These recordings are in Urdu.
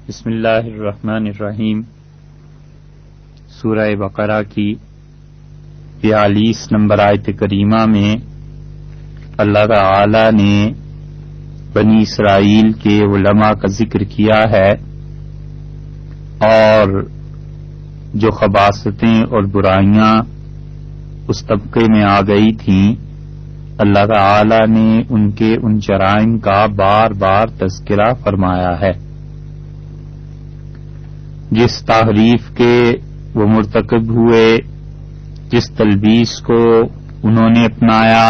بسم اللہ الرحمن الرحیم۔ سورہ بقرہ کی 42 نمبر آیت کریمہ میں اللہ تعالی نے بنی اسرائیل کے علماء کا ذکر کیا ہے اور جو خباثتیں اور برائیاں اس طبقے میں آ گئی تھیں، اللہ تعالی نے ان کے ان جرائم کا بار بار تذکرہ فرمایا ہے۔ جس تحریف کے وہ مرتکب ہوئے، جس تلبیس کو انہوں نے اپنایا،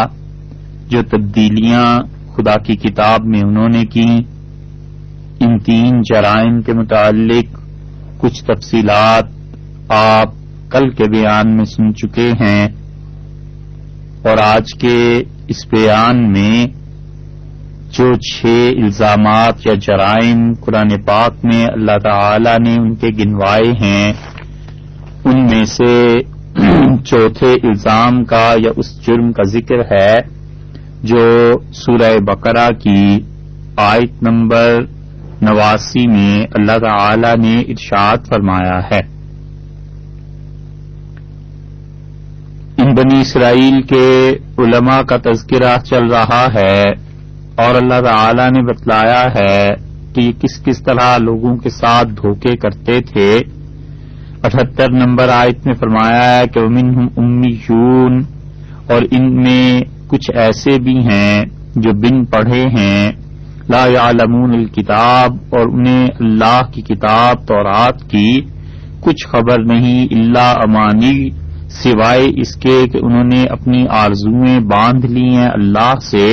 جو تبدیلیاں خدا کی کتاب میں انہوں نے کی، ان 3 جرائم کے متعلق کچھ تفصیلات آپ کل کے بیان میں سن چکے ہیں، اور آج کے اس بیان میں جو 6 الزامات یا جرائم قرآن پاک میں اللہ تعالی نے ان کے گنوائے ہیں، ان میں سے چوتھے الزام کا یا اس جرم کا ذکر ہے جو سورہ بقرہ کی آیت نمبر 89 میں اللہ تعالی نے ارشاد فرمایا ہے۔ ان بنی اسرائیل کے علماء کا تذکرہ چل رہا ہے اور اللہ تعالی نے بتلایا ہے کہ یہ کس کس طرح لوگوں کے ساتھ دھوکے کرتے تھے۔ 78 نمبر آیت میں فرمایا ہے کہ وَمِنْهُمْ أُمِّيُّونَ، اور ان میں کچھ ایسے بھی ہیں جو بن پڑھے ہیں، لا يعلمون الکتاب، اور انہیں اللہ کی کتاب تورات کی کچھ خبر نہیں، الا امانی، سوائے اس کے کہ انہوں نے اپنی آرزویں باندھ لی ہیں اللہ سے،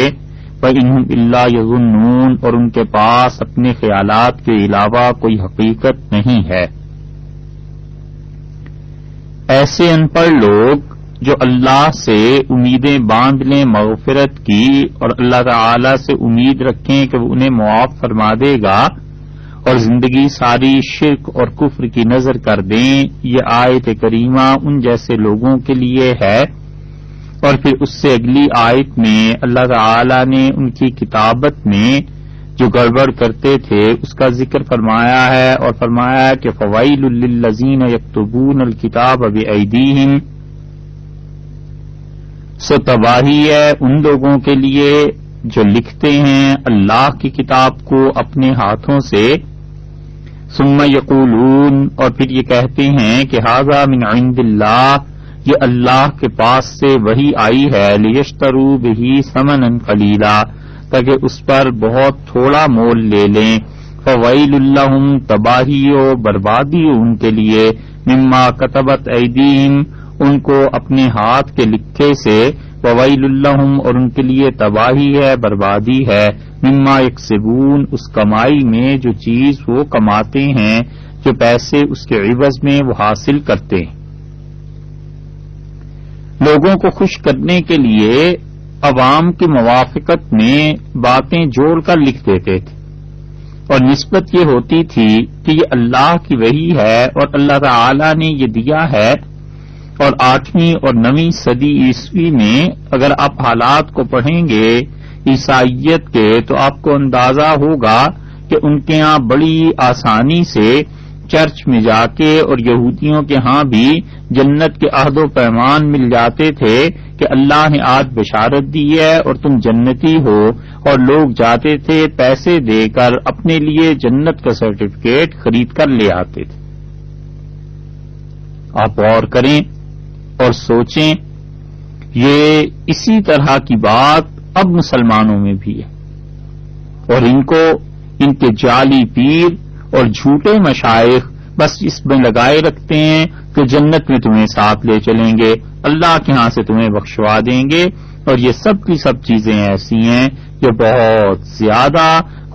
وَإِنْهُمْ إِلَّا يَظُنُّونَ، اور ان کے پاس اپنے خیالات کے علاوہ کوئی حقیقت نہیں ہے۔ ایسے ان پڑھ لوگ جو اللہ سے امیدیں باندھ لیں مغفرت کی اور اللہ تعالی سے امید رکھیں کہ وہ انہیں معاف فرما دے گا، اور زندگی ساری شرک اور کفر کی نظر کر دیں، یہ آیت کریمہ ان جیسے لوگوں کے لیے ہے۔ اور پھر اس سے اگلی آیت میں اللہ تعالی نے ان کی کتابت میں جو گڑبڑ کرتے تھے اس کا ذکر فرمایا ہے، اور فرمایا کہ فویل للذین یکتبون الکتاب بایدیہم، سو تباہی ہے ان لوگوں کے لیے جو لکھتے ہیں اللہ کی کتاب کو اپنے ہاتھوں سے، ثم یقولون، اور پھر یہ کہتے ہیں کہ ھذا من عند اللہ، یہ اللہ کے پاس سے وحی آئی ہے، لیشتروا بہ ثمنا قلیلا، تاکہ اس پر بہت تھوڑا مول لے لیں، فویل لہم، تباہی و بربادی ان کے لیے، مما کتبت ایدیہم، ان کو اپنے ہاتھ کے لکھے سے، وویل لہم، اور ان کے لیے تباہی ہے، بربادی ہے، مما یکسبون، اس کمائی میں جو چیز وہ کماتے ہیں، جو پیسے اس کے عوض میں وہ حاصل کرتے ہیں۔ لوگوں کو خوش کرنے کے لیے عوام کی موافقت میں باتیں جوڑ کر لکھ دیتے تھے، اور نسبت یہ ہوتی تھی کہ یہ اللہ کی وحی ہے اور اللہ تعالی نے یہ دیا ہے۔ اور 8ویں اور 9ویں صدی عیسوی میں اگر آپ حالات کو پڑھیں گے عیسائیت کے تو آپ کو اندازہ ہوگا کہ ان کے ہاں بڑی آسانی سے چرچ میں جا کے، اور یہودیوں کے ہاں بھی جنت کے عہد و پیمان مل جاتے تھے کہ اللہ نے آج بشارت دی ہے اور تم جنتی ہو، اور لوگ جاتے تھے پیسے دے کر اپنے لیے جنت کا سرٹیفکیٹ خرید کر لے آتے تھے۔ آپ غور کریں اور سوچیں، یہ اسی طرح کی بات اب مسلمانوں میں بھی ہے، اور ان کے جعلی پیر اور جھوٹے مشائخ بس اس میں لگائے رکھتے ہیں کہ جنت میں تمہیں ساتھ لے چلیں گے، اللہ کے ہاں سے تمہیں بخشوا دیں گے، اور یہ سب کی سب چیزیں ایسی ہیں جو بہت زیادہ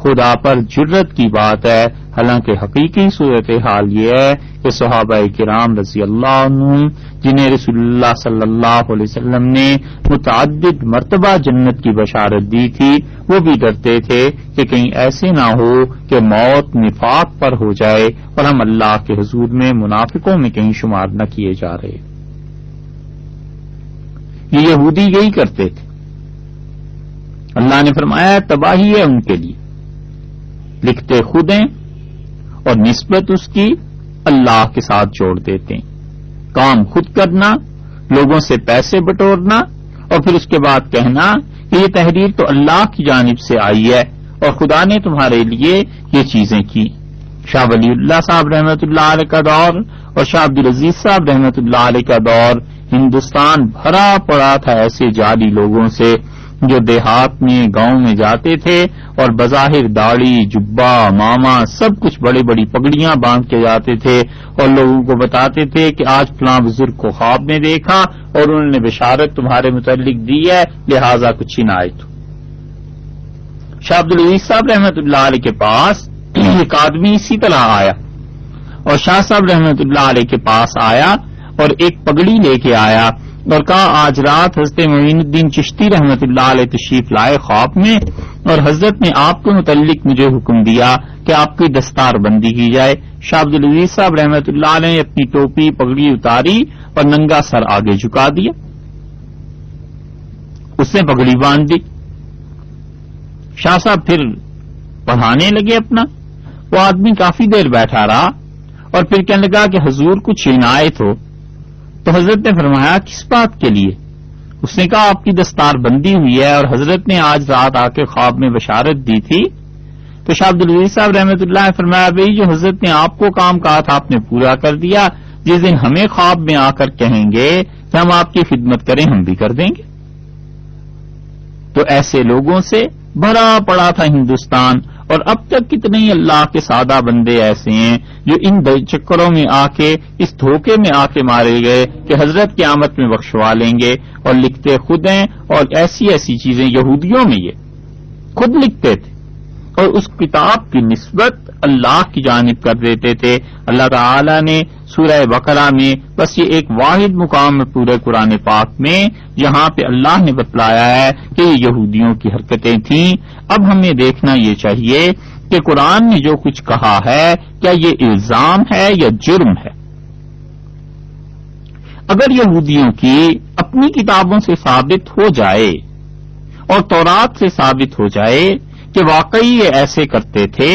خدا پر جرت کی بات ہے۔ حالانکہ حقیقی صورتحال یہ ہے کہ صحابہ کرام رضی اللہ عنہم، جنہیں رسول اللہ صلی اللہ علیہ وسلم نے متعدد مرتبہ جنت کی بشارت دی تھی، وہ بھی ڈرتے تھے کہ کہیں ایسے نہ ہو کہ موت نفاق پر ہو جائے اور ہم اللہ کے حضور میں منافقوں میں کہیں شمار نہ کیے جا رہے۔ یہ یہودی یہی کرتے تھے۔ اللہ نے فرمایا تباہی ہے ان کے لیے، لکھتے خود ہیں اور نسبت اس کی اللہ کے ساتھ جوڑ دیتے ہیں. کام خود کرنا، لوگوں سے پیسے بٹورنا، اور پھر اس کے بعد کہنا کہ یہ تحریر تو اللہ کی جانب سے آئی ہے اور خدا نے تمہارے لیے یہ چیزیں کی. شاہ ولی اللہ صاحب رحمۃ اللہ علیہ کا دور اور شاہ عبدالعزیز صاحب رحمۃ اللہ علیہ کا دور، ہندوستان بھرا پڑا تھا ایسے جعلی لوگوں سے جو دیہات میں گاؤں میں جاتے تھے اور بظاہر داڑھی جبہ ماما سب کچھ بڑی بڑی پگڑیاں باندھ کے جاتے تھے اور لوگوں کو بتاتے تھے کہ آج فلاں بزرگ کو خواب میں دیکھا اور انہوں نے بشارت تمہارے متعلق دی ہے، لہذا کچھ عنایت ہو. شاہ عبدالعزیز صاحب رحمۃ اللہ علیہ کے پاس ایک آدمی اسی طرح آیا اور شاہ صاحب رحمۃ اللہ علیہ کے پاس آیا اور ایک پگڑی لے کے آیا اور کہا آج رات حضرت معین الدین چشتی رحمۃ اللہ علیہ تشریف لائے خواب میں، اور حضرت نے آپ کے متعلق مجھے حکم دیا کہ آپ کی دستار بندی کی جائے. شاہ عبدالعزیز صاحب رحمۃ اللہ علیہ نے اپنی ٹوپی پگڑی اتاری اور ننگا سر آگے جھکا دیا. اس نے پگڑی باندھ دی. شاہ صاحب پھر پڑھانے لگے اپنا. وہ آدمی کافی دیر بیٹھا رہا اور پھر کہنے لگا کہ حضور کچھ عنایت ہو. تو حضرت نے فرمایا کس بات کے لیے؟ اس نے کہا آپ کی دستار بندی ہوئی ہے اور حضرت نے آج رات آ کے خواب میں بشارت دی تھی. تو شاہ عبدالعزیز صاحب رحمۃ اللہ نے فرمایا بھائی جو حضرت نے آپ کو کام کہا تھا آپ نے پورا کر دیا، جس دن ہمیں خواب میں آ کر کہیں گے کہ ہم آپ کی خدمت کریں ہم بھی کر دیں گے. تو ایسے لوگوں سے بھرا پڑا تھا ہندوستان، اور اب تک کتنے ہی اللہ کے سادہ بندے ایسے ہیں جو ان چکروں میں آ کے اس دھوکے میں آ کے مارے گئے کہ حضرت قیامت میں بخشوا لیں گے، اور لکھتے خود ہیں. اور ایسی ایسی چیزیں یہودیوں میں یہ خود لکھتے تھے اور اس کتاب کی نسبت اللہ کی جانب کر دیتے تھے. اللہ تعالی نے سورہ بقرہ میں بس یہ ایک واحد مقام ہے پورے قرآن پاک میں جہاں پہ اللہ نے بتلایا ہے کہ یہ یہودیوں کی حرکتیں تھیں. اب ہمیں دیکھنا یہ چاہیے کہ قرآن نے جو کچھ کہا ہے کیا یہ الزام ہے یا جرم ہے. اگر یہودیوں کی اپنی کتابوں سے ثابت ہو جائے اور تورات سے ثابت ہو جائے کہ واقعی یہ ایسے کرتے تھے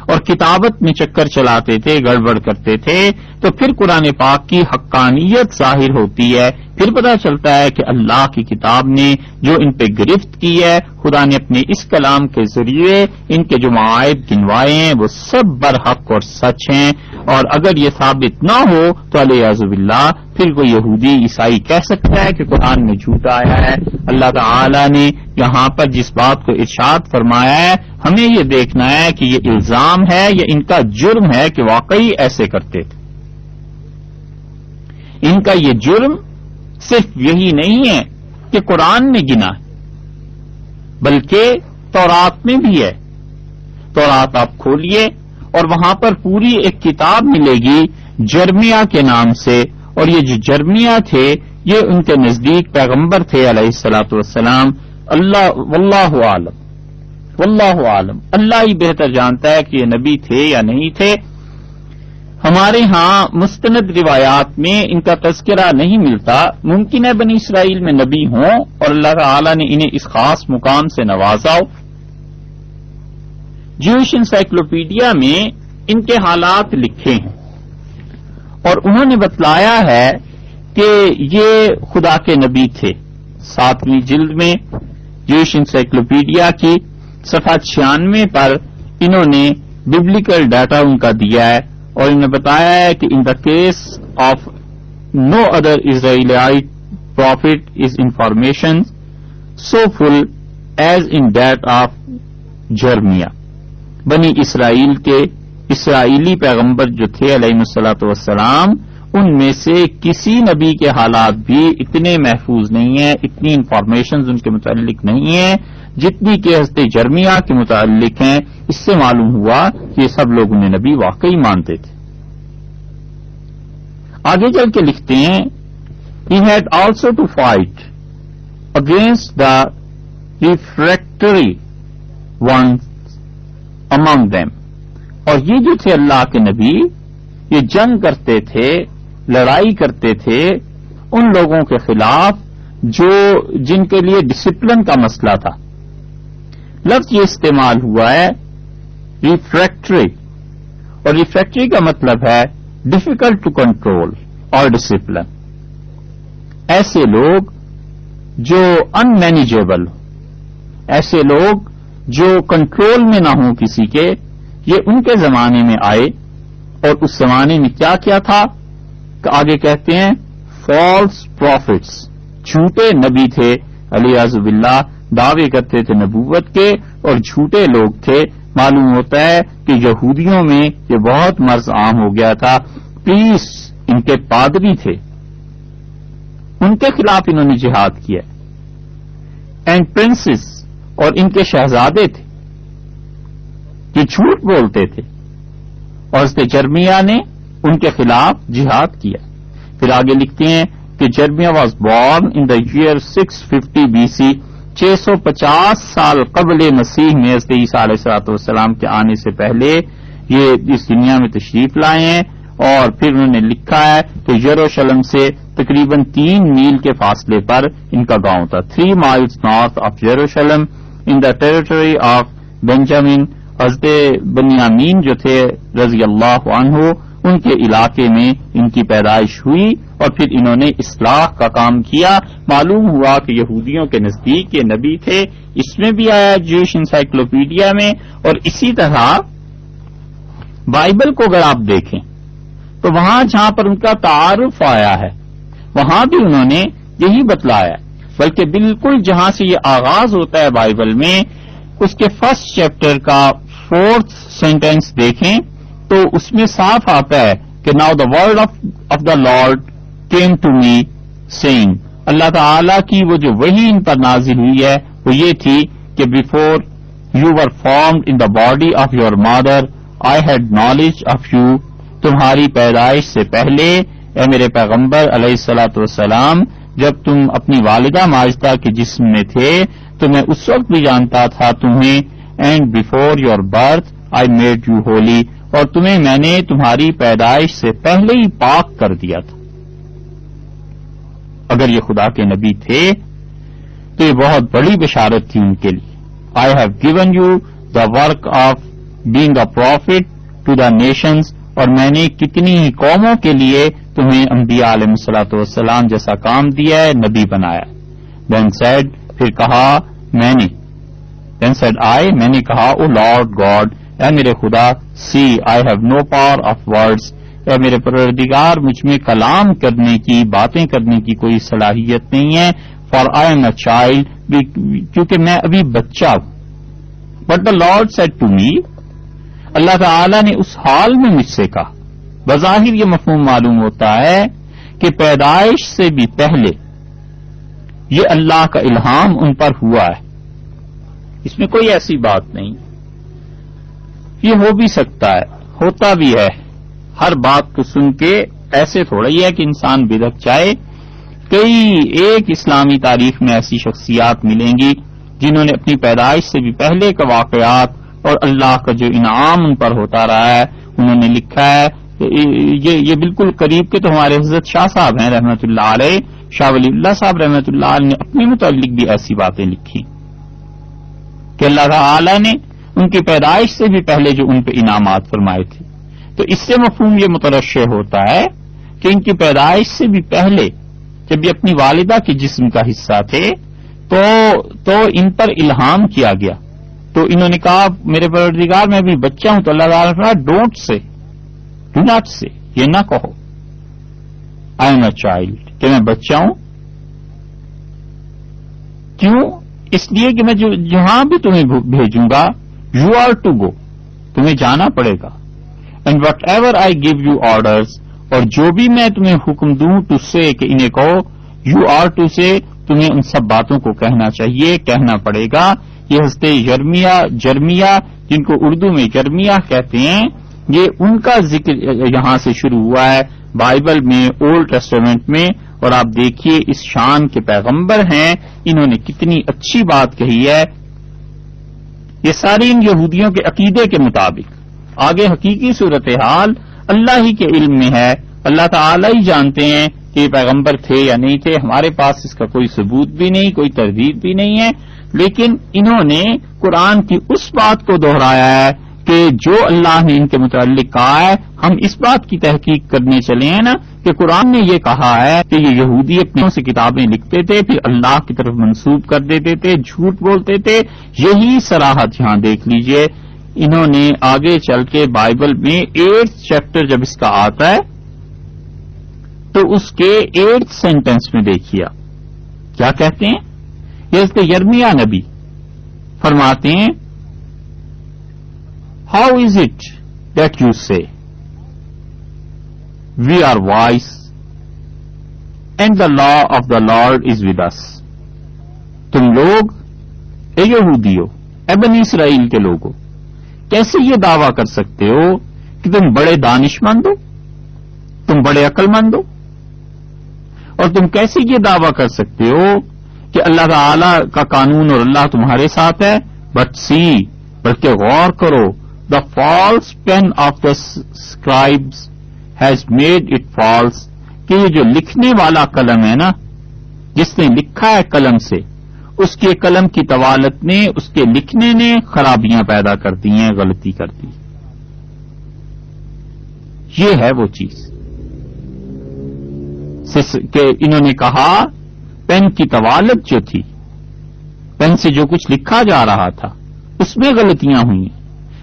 اور کتابت میں چکر چلاتے تھے گڑبڑ کرتے تھے، تو پھر قرآن پاک کی حقانیت ظاہر ہوتی ہے. پھر پتہ چلتا ہے کہ اللہ کی کتاب نے جو ان پہ گرفت کی ہے، خدا نے اپنے اس کلام کے ذریعے ان کے جو معاہد گنوائے ہیں وہ سب برحق اور سچ ہیں. اور اگر یہ ثابت نہ ہو تو علیہ باللہ پھر کوئی یہودی عیسائی کہہ سکتا ہے کہ قرآن میں جھوٹا آیا ہے. اللہ تعالی نے یہاں پر جس بات کو ارشاد فرمایا ہے ہمیں یہ دیکھنا ہے کہ یہ الزام ہے یا ان کا جرم ہے کہ واقعی ایسے کرتے تھے. ان کا یہ جرم صرف یہی نہیں ہے کہ قرآن نے گنا ہے بلکہ تورات میں بھی ہے. تورات آپ کھولیے اور وہاں پر پوری ایک کتاب ملے گی جرمیہ کے نام سے، اور یہ جو جرمیہ تھے یہ ان کے نزدیک پیغمبر تھے علیہ الصلوۃ والسلام. واللہ عالم، اللہ ہی بہتر جانتا ہے کہ یہ نبی تھے یا نہیں تھے. ہمارے ہاں مستند روایات میں ان کا تذکرہ نہیں ملتا. ممکن ہے بنی اسرائیل میں نبی ہوں اور اللہ تعالی نے انہیں اس خاص مقام سے نوازا ہو. جوش انسائکلوپیڈیا میں ان کے حالات لکھے ہیں اور انہوں نے بتلایا ہے کہ یہ خدا کے نبی تھے. 7ویں جلد میں جوش انسائکلوپیڈیا کی صفحہ 96 پر انہوں نے ببلیکل ڈیٹا ان کا دیا ہے اور انہوں نے بتایا ہے کہ in the case of no other Israelite prophet is information so full as in that of Jeremiah. بنی اسرائیل کے اسرائیلی پیغمبر جو تھے علیہ الصلوۃ والسلام ان میں سے کسی نبی کے حالات بھی اتنے محفوظ نہیں ہیں، اتنی انفارمیشنز ان کے متعلق نہیں ہیں جتنی کہ حضرت جرمیہ کے متعلق ہیں. اس سے معلوم ہوا کہ یہ سب لوگ انہیں نبی واقعی مانتے تھے. آگے چل کے لکھتے ہیں he had also to fight against the refractory ones among them. اور یہ جو تھے اللہ کے نبی یہ جنگ کرتے تھے، لڑائی کرتے تھے ان لوگوں کے خلاف جن کے لیے ڈسپلن کا مسئلہ تھا. لفظ یہ استعمال ہوا ہے ریفریکٹری، اور ریفریکٹری کا مطلب ہے ڈیفیکلٹ ٹو کنٹرول اور ڈسپلن. ایسے لوگ جو ان مینیجیبل، ایسے لوگ جو کنٹرول میں نہ ہوں کسی کے، یہ ان کے زمانے میں آئے. اور اس زمانے میں کیا کیا تھا کہ آگے کہتے ہیں فالس پروفٹس، جھوٹے نبی تھے، علیہ باللہ دعوے کرتے تھے نبوت کے، اور جھوٹے لوگ تھے. معلوم ہوتا ہے کہ یہودیوں میں یہ بہت مرض عام ہو گیا تھا. پریس ان کے پادری تھے، ان کے خلاف انہوں نے جہاد کیا. اینڈ پرنسز اور ان کے شہزادے تھے، یہ جھوٹ بولتے تھے، اور حضرت جرمیہ نے ان کے خلاف جہاد کیا. پھر آگے لکھتے ہیں کہ Jeremiah was born in the year 650 BC، 650 سال قبل مسیح میں حضرت عیسیٰ علیہ السلام کے آنے سے پہلے یہ اس دنیا میں تشریف لائے ہیں. اور پھر انہوں نے لکھا ہے کہ یروشلم سے تقریباً 3 میل کے فاصلے پر ان کا گاؤں تھا. 3 miles north of Jerusalem in the territory of Benjamin. حضرت بنیامین جو تھے رضی اللہ عنہ، ان کے علاقے میں ان کی پیدائش ہوئی. اور پھر انہوں نے اصلاح کا کام کیا. معلوم ہوا کہ یہودیوں کے نزدیک یہ نبی تھے. اس میں بھی آیا جوش انسائکلوپیڈیا میں. اور اسی طرح بائبل کو اگر آپ دیکھیں تو وہاں جہاں پر ان کا تعارف آیا ہے وہاں بھی انہوں نے یہی بتلایا. بلکہ بالکل جہاں سے یہ آغاز ہوتا ہے بائبل میں، اس کے فرسٹ چیپٹر کا 4th سینٹینس دیکھیں تو اس میں صاف آتا ہے کہ now the word of the Lord came to me saying. اللہ تعالی کی وہ جو وحی ان پر نازل ہوئی ہے وہ یہ تھی کہ before you were formed in the body of your mother I had knowledge of you. تمہاری پیدائش سے پہلے اے میرے پیغمبر علیہ الصلوۃ والسلام، جب تم اپنی والدہ ماجدہ کے جسم میں تھے تو میں اس وقت بھی جانتا تھا تمہیں. And before your birth I made you holy. اور تمہیں میں نے تمہاری پیدائش سے پہلے ہی پاک کر دیا تھا. اگر یہ خدا کے نبی تھے تو یہ بہت بڑی بشارت تھی ان کے لیے. I have given you the work of being a prophet to the nations. اور میں نے کتنی ہی قوموں کے لیے تمہیں انبیاء علیہ الصلوۃ والسلام جیسا کام دیا ہے، نبی بنایا. دین سیڈ، پھر کہا میں نے، دین سیڈ آئی، میں نے کہا او لارڈ گاڈ، اے میرے خدا، see I have no power of words. اے میرے پروردگار، مجھ میں کلام کرنے کی، باتیں کرنے کی کوئی صلاحیت نہیں ہے. For I am a child, کیونکہ میں ابھی بچہ ہوں. But the Lord said to me, اللہ تعالی نے اس حال میں مجھ سے کہا. بظاہر یہ مفہوم معلوم ہوتا ہے کہ پیدائش سے بھی پہلے یہ اللہ کا الہام ان پر ہوا ہے. اس میں کوئی ایسی بات نہیں. یہ ہو بھی سکتا ہے، ہوتا بھی ہے. ہر بات کو سن کے ایسے تھوڑا ہی ہے کہ انسان بدک جائے. ایک اسلامی تاریخ میں ایسی شخصیات ملیں گی جنہوں نے اپنی پیدائش سے بھی پہلے کا واقعات اور اللہ کا جو انعام ان پر ہوتا رہا ہے انہوں نے لکھا ہے. یہ بالکل قریب کے تو ہمارے حضرت شاہ صاحب ہیں رحمت اللہ علیہ، شاہ ولی اللہ صاحب رحمت اللہ علیہ نے اپنے متعلق بھی ایسی باتیں لکھی کہ اللہ تعالی نے ان کی پیدائش سے بھی پہلے جو ان پہ انعامات فرمائے تھے. تو اس سے مفہوم یہ مترشح ہوتا ہے کہ ان کی پیدائش سے بھی پہلے جب یہ اپنی والدہ کے جسم کا حصہ تھے تو ان پر الہام کیا گیا. تو انہوں نے کہا میرے پروردگار میں ابھی بچہ ہوں. تو اللہ تعالیٰ نے کہا ڈونٹ سے، ڈو ناٹ سے، یہ نہ کہو آئی ایم اے چائلڈ کہ میں بچہ ہوں. کیوں؟ اس لیے کہ میں جہاں بھی تمہیں بھیجوں گا یو آر ٹو گو، تمہیں جانا پڑے گا. And whatever I give you orders, اور جو بھی میں تمہیں حکم دوں ٹو سے کہ انہیں کہو، یو آر ٹو سے، تمہیں ان سب باتوں کو کہنا چاہیے، کہنا پڑے گا. یہ حضرت جرمیہ جن کو اردو میں جرمیہ کہتے ہیں، یہ ان کا ذکر یہاں سے شروع ہوا ہے بائبل میں، اولڈ ٹیسٹامنٹ میں. اور آپ دیکھیے اس شان کے پیغمبر ہیں، انہوں نے کتنی اچھی بات کہی ہے. یہ ساری ان یہودیوں کے عقیدے کے مطابق. آگے حقیقی صورتحال اللہ ہی کے علم میں ہے. اللہ تعالی ہی جانتے ہیں کہ یہ پیغمبر تھے یا نہیں تھے. ہمارے پاس اس کا کوئی ثبوت بھی نہیں، کوئی تردید بھی نہیں ہے. لیکن انہوں نے قرآن کی اس بات کو دہرایا ہے کہ جو اللہ نے ان کے متعلق کہا ہے ہم اس بات کی تحقیق کرنے چلے ہیں نا کہ قرآن نے یہ کہا ہے کہ یہ یہودی اپنے سے کتابیں لکھتے تھے پھر اللہ کی طرف منسوب کر دیتے تھے، جھوٹ بولتے تھے. یہی صراحت یہاں دیکھ لیجئے. انہوں نے آگے چل کے بائبل میں 8 چیپٹر جب اس کا آتا ہے تو اس کے 8 سینٹنس میں دیکھیے کیا کہتے ہیں. یہ یرمیہ نبی فرماتے ہیں how is it that you say we are wise and the law of the Lord is with us. تم لوگ اے یہودیو، اے بنی اسرائیل کے لوگوں، کیسے یہ دعویٰ کر سکتے ہو کہ تم بڑے دانش مند ہو، تم بڑے عقل مند ہو، اور تم کیسے یہ دعویٰ کر سکتے ہو کہ اللہ تعالی کا قانون اور اللہ تمہارے ساتھ ہے. بٹ سی، بلکہ غور کرو، the false pen of the scribes has made it false, کہ یہ جو لکھنے والا قلم ہے نا، جس نے لکھا ہے قلم سے، اس کے قلم کی طوالت نے، اس کے لکھنے نے خرابیاں پیدا کر دی ہیں، غلطی کر دی. یہ ہے وہ چیز کہ انہوں نے کہا پین کی طوالت جو تھی، پین سے جو کچھ لکھا جا رہا تھا اس میں غلطیاں ہوئی.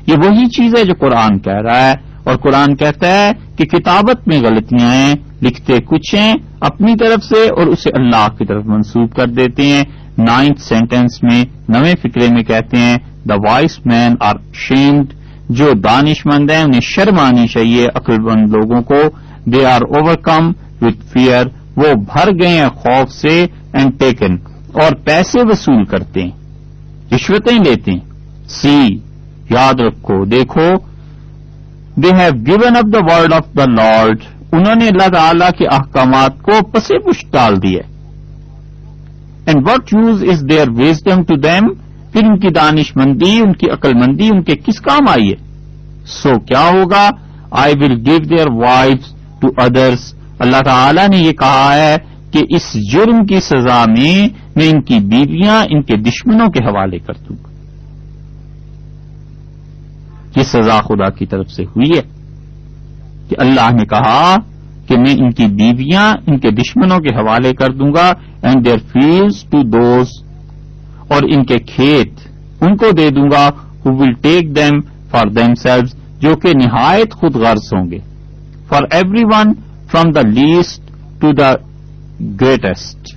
یہ وہی چیز ہے جو قرآن کہہ رہا ہے، اور قرآن کہتا ہے کہ کتابت میں غلطیاں ہیں، لکھتے کچھ ہیں اپنی طرف سے اور اسے اللہ کی طرف منسوب کر دیتے ہیں. 9th سینٹنس میں 9ویں فقرے میں کہتے ہیں the wise men are shamed, جو دانش مند ہیں انہیں شرم آنی چاہیے عقل مند لوگوں کو. They are overcome with fear, وہ بھر گئے ہیں خوف سے. اینڈ ٹیکن، اور پیسے وصول کرتے ہیں، رشوتیں لیتے ہیں. سی، یاد رکھو، دیکھو، they have given up the word of the lord, انہوں نے اللہ تعالی کے احکامات کو پس پش ڈال دیا. And what use is their wisdom to them, پھر ان کی دانش مندی، ان کی عقل مندی ان کے کس کام آئی ہے. سو کیا ہوگا، I will give their wives to others, اللہ تعالی نے یہ کہا ہے کہ اس جرم کی سزا میں ان کی بیویاں ان کے دشمنوں کے حوالے کر دوں گا. یہ سزا خدا کی طرف سے ہوئی ہے کہ اللہ نے کہا کہ میں ان کی بیویاں ان کے دشمنوں کے حوالے کر دوں گا. And their fields to those, اور ان کے کھیت ان کو دے دوں گا who will take them for themselves, جو کہ نہایت خود غرض ہوں گے. For every one from the least to the greatest,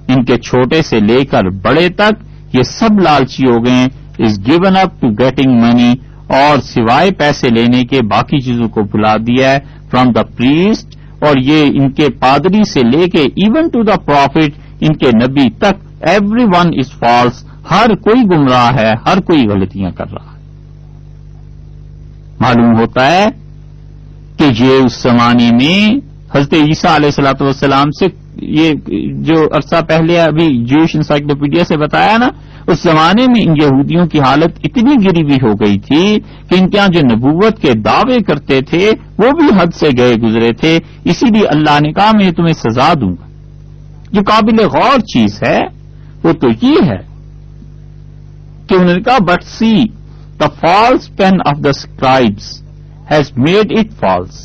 ان کے چھوٹے سے لے کر بڑے تک یہ سب لالچی ہو گئے. Is given up to getting money, اور سوائے پیسے لینے کے باقی چیزوں کو بھلا دیا ہے. فرام دا پریسٹ، اور یہ ان کے پادری سے لے کے ایون ٹو دا پروفٹ، ان کے نبی تک. ایوری ون از فالس، ہر کوئی گمراہ ہے، ہر کوئی غلطیاں کر رہا ہے. معلوم ہوتا ہے کہ یہ اس زمانے میں حضرت عیسیٰ علیہ الصلوۃ والسلام سے، یہ جو عرصہ پہلے ابھی جوش انسائکلوپیڈیا سے بتایا نا، اس زمانے میں ان یہودیوں کی حالت اتنی گری ہوئی ہو گئی تھی کہ ان کے یہاں جو نبوت کے دعوے کرتے تھے وہ بھی حد سے گئے گزرے تھے. اسی لیے اللہ نے کہا میں تمہیں سزا دوں گا. جو قابل غور چیز ہے وہ تو یہ ہے کہ انہوں نے کہا but see the false pen of the scribes has made it false,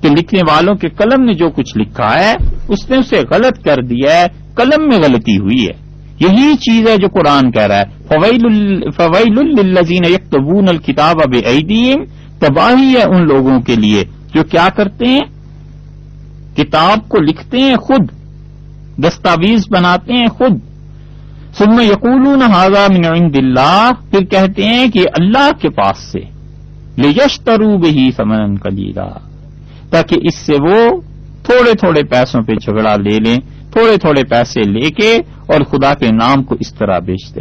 کہ لکھنے والوں کے قلم نے جو کچھ لکھا ہے اس نے اسے غلط کر دیا ہے، قلم میں غلطی ہوئی ہے. یہی چیز ہے جو قرآن کہہ رہا ہے فویل للذین یکتبون الکتاب بایدیہم، تباہی ہے ان لوگوں کے لیے جو کیا کرتے ہیں، کتاب کو لکھتے ہیں خود، دستاویز بناتے ہیں خود. ثم یقولون ھذا من عند اللہ، پھر کہتے ہیں کہ اللہ کے پاس سے، لیشتروا بہ ثمنا قلیلا، تاکہ اس سے وہ تھوڑے تھوڑے پیسوں پہ جھگڑا لے لیں، تھوڑے تھوڑے پیسے لے کے اور خدا کے نام کو اس طرح بیچتے.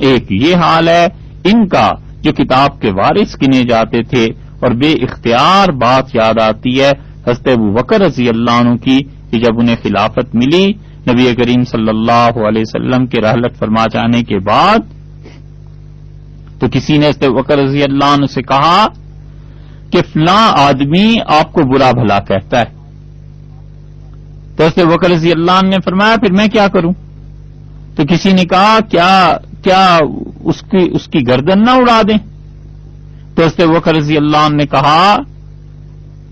ایک یہ حال ہے ان کا جو کتاب کے وارث گنے جاتے تھے. اور بے اختیار بات یاد آتی ہے حضرت ابوبکر رضی اللہ عنہ کی کہ جب انہیں خلافت ملی نبی کریم صلی اللہ علیہ وسلم کے رحلت فرما جانے کے بعد، تو کسی نے حضرت ابوبکر رضی اللہ عنہ سے کہا کہ فلاں آدمی آپ کو برا بھلا کہتا ہے. تو حضرت ابوبکر رضی اللہ عنہ نے فرمایا پھر میں کیا کروں؟ تو کسی نے کہا کیا اس کی گردن نہ اڑا دیں؟ تو حضرت ابوبکر رضی اللہ عنہ نے کہا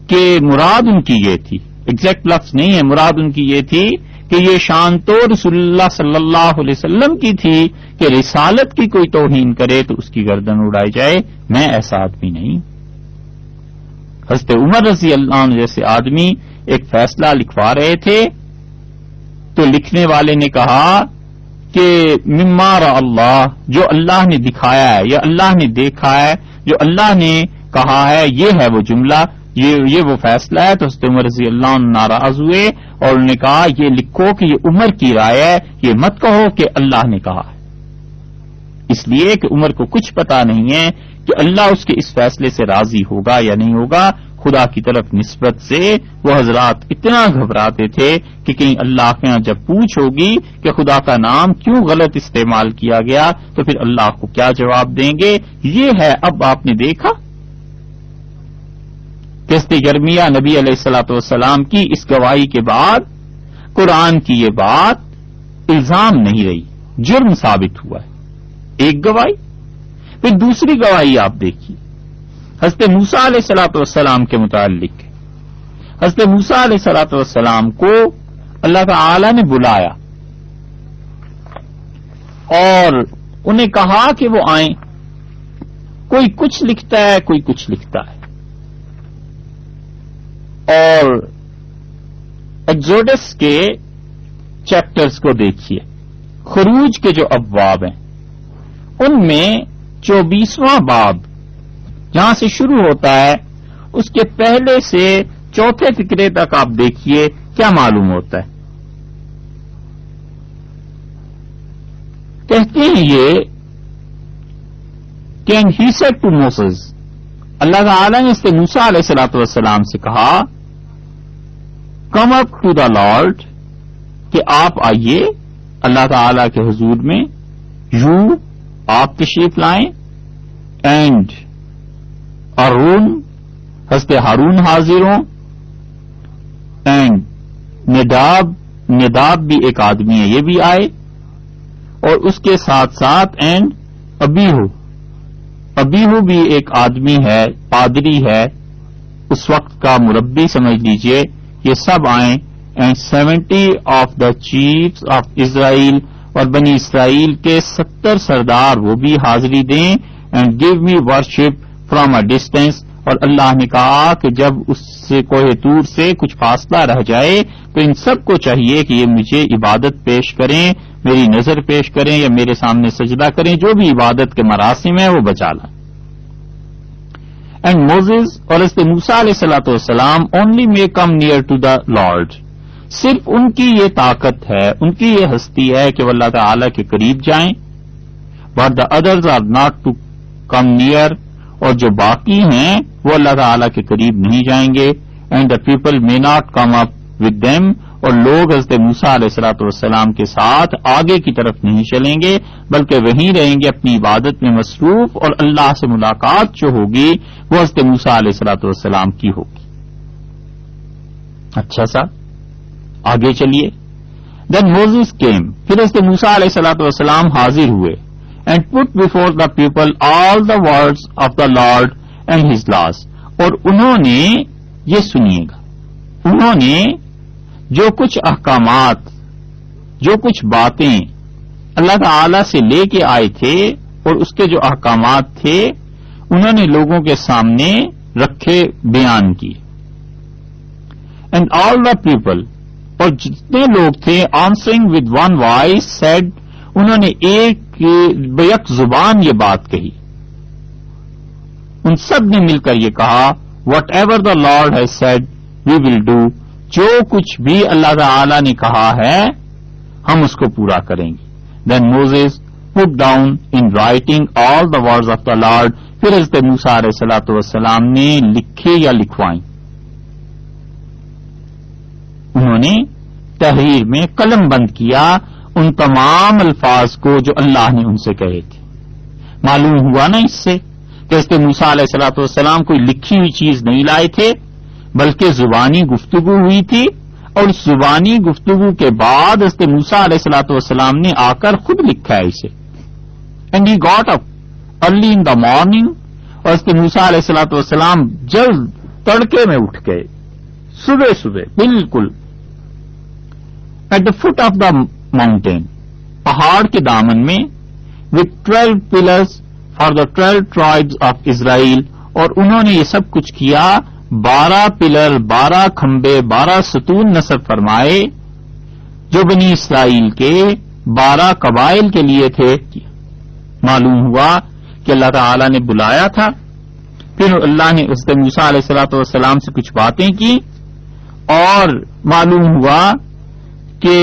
کہ مراد ان کی یہ تھی، ایگزیکٹ لفظ نہیں ہے، مراد ان کی یہ تھی کہ یہ شان تو رسول اللہ صلی اللہ علیہ وسلم کی تھی کہ رسالت کی کوئی توہین کرے تو اس کی گردن اڑائی جائے، میں ایسا آدمی نہیں۔ حضرت عمر رضی اللہ عنہ جیسے آدمی ایک فیصلہ لکھوا رہے تھے تو لکھنے والے نے کہا کہ مما را اللہ، جو اللہ نے دکھایا ہے یا اللہ نے دیکھا ہے، جو اللہ نے کہا ہے، یہ ہے وہ جملہ، یہ وہ فیصلہ ہے۔ تو حضرت عمر رضی اللہ عنہ ناراض ہوئے اور انہوں نے کہا یہ لکھو کہ یہ عمر کی رائے ہے، یہ مت کہو کہ اللہ نے کہا ہے، اس لیے کہ عمر کو کچھ پتا نہیں ہے کہ اللہ اس کے اس فیصلے سے راضی ہوگا یا نہیں ہوگا۔ خدا کی طرف نسبت سے وہ حضرات اتنا گھبراتے تھے کہ کہیں اللہ کے یہاں جب پوچھ ہوگی کہ خدا کا نام کیوں غلط استعمال کیا گیا تو پھر اللہ کو کیا جواب دیں گے۔ یہ ہے، اب آپ نے دیکھا قسط گرمیہ نبی علیہ الصلوۃ والسلام کی اس گواہی کے بعد قرآن کی یہ بات الزام نہیں رہی، جرم ثابت ہوا ہے۔ ایک گواہی، پھر دوسری گواہی آپ دیکھیے حضرت موسیٰ علیہ الصلوۃ والسلام کے متعلق۔ حضرت موسیٰ علیہ الصلوۃ والسلام کو اللہ تعالی نے بلایا اور انہیں کہا کہ وہ آئیں، کوئی کچھ لکھتا ہے، کوئی کچھ لکھتا ہے، اور ایگزوڈس کے چیپٹرز کو دیکھیے، خروج کے جو ابواب ہیں ان میں 24واں باب جہاں سے شروع ہوتا ہے اس کے پہلے سے چوتھے فقرے تک آپ دیکھیے کیا معلوم ہوتا ہے۔ کہتے ہیں یہ کہ he said to Moses، اللہ تعالی نے اس سے موسیٰ علیہ الصلوۃ والسلام سے کہا کم اپ ٹو دا لارڈ، کہ آپ آئیے اللہ تعالی کے حضور میں، یو آپ تشریف لائیں، اینڈ ہارون، حضرت ہارون حاضر ہوں، اینڈ نداب بھی ایک آدمی ہے، یہ بھی آئے، اور اس کے ساتھ ساتھ اینڈ ابیہو بھی ایک آدمی ہے، پادری ہے، اس وقت کا مربی سمجھ لیجئے، یہ سب آئیں، and 70 of the chiefs of Israel, اور بنی اسرائیل کے 70 سردار وہ بھی حاضری دیں، and give me worship from a distance, اور اللہ نے کہا کہ جب اس سے کوہ طور سے کچھ فاصلہ رہ جائے تو ان سب کو چاہیے کہ یہ مجھے عبادت پیش کریں، میری نظر پیش کریں یا میرے سامنے سجدہ کریں، جو بھی عبادت کے مراسم ہیں وہ بچا لیں۔ اینڈ موزز اور حضرت موسیٰ علیہ الصلوۃ والسلام only may come near to the Lord، صرف ان کی یہ طاقت ہے، ان کی یہ ہستی ہے کہ وہ اللہ تعالی کے قریب جائیں، but the others are not to come near، اور جو باقی ہیں وہ اللہ تعالی کے قریب نہیں جائیں گے، and the people may not come up with them، اور لوگ حضرت موسیٰ علیہ الصلوۃ والسلام کے ساتھ آگے کی طرف نہیں چلیں گے بلکہ وہیں رہیں گے اپنی عبادت میں مصروف، اور اللہ سے ملاقات جو ہوگی وہ حضرت موسیٰ علیہ الصلوۃ والسلام کی ہوگی۔ اچھا سا آگے چلیے، دین موزیز کیم، پھر حضرت موسیٰ علیہ الصلوۃ والسلام حاضر ہوئے، and put before the people all the words of the lord and his laws, اور انہوں نے، یہ سنیے گا، انہوں نے جو کچھ احکامات، جو کچھ باتیں اللہ تعالی سے لے کے آئے تھے اور اس کے جو احکامات تھے انہوں نے لوگوں کے سامنے رکھے، بیان کیے۔ اینڈ آل دا پیپل، اور جتنے لوگ تھے، answering with one voice said, انہوں نے ایک بیک زبان یہ بات کہی، ان سب نے مل کر یہ کہا whatever the Lord has said we will do, جو کچھ بھی اللہ تعالی نے کہا ہے ہم اس کو پورا کریں گے۔ Then Moses put down in writing all the words of the Lord, پھر حضرت موسیٰ علیہ الصلوۃ والسلام نے لکھے یا لکھوائیں، انہوں نے تحریر میں قلم بند کیا ان تمام الفاظ کو جو اللہ نے ان سے کہے تھے۔ معلوم ہوا نا اس سے کہ حضرت موسیٰ علیہ الصلوۃ والسلام کوئی لکھی ہوئی چیز نہیں لائے تھے بلکہ زبانی گفتگو ہوئی تھی، اور اس زبانی گفتگو کے بعد حضرت موسیٰ علیہ الصلوۃ والسلام نے آ کر خود لکھا ہے اسے۔ And he got up early in the morning, اور حضرت موسیٰ علیہ الصلوۃ والسلام جلد تڑکے میں اٹھ گئے، صبح صبح بالکل at the foot of the mountain, پہاڑ کے دامن میں، with 12 pillars for the 12 tribes of Israel، اور انہوں نے یہ سب کچھ کیا، 12 پلر، 12 کھمبے، 12 ستون نصب فرمائے جو بنی اسرائیل کے 12 قبائل کے لیے تھے۔ معلوم ہوا کہ اللہ تعالی نے بلایا تھا، پھر اللہ نے حضرت موسیٰ علیہ الصلوۃ والسلام سے کچھ باتیں کی، اور معلوم ہوا کہ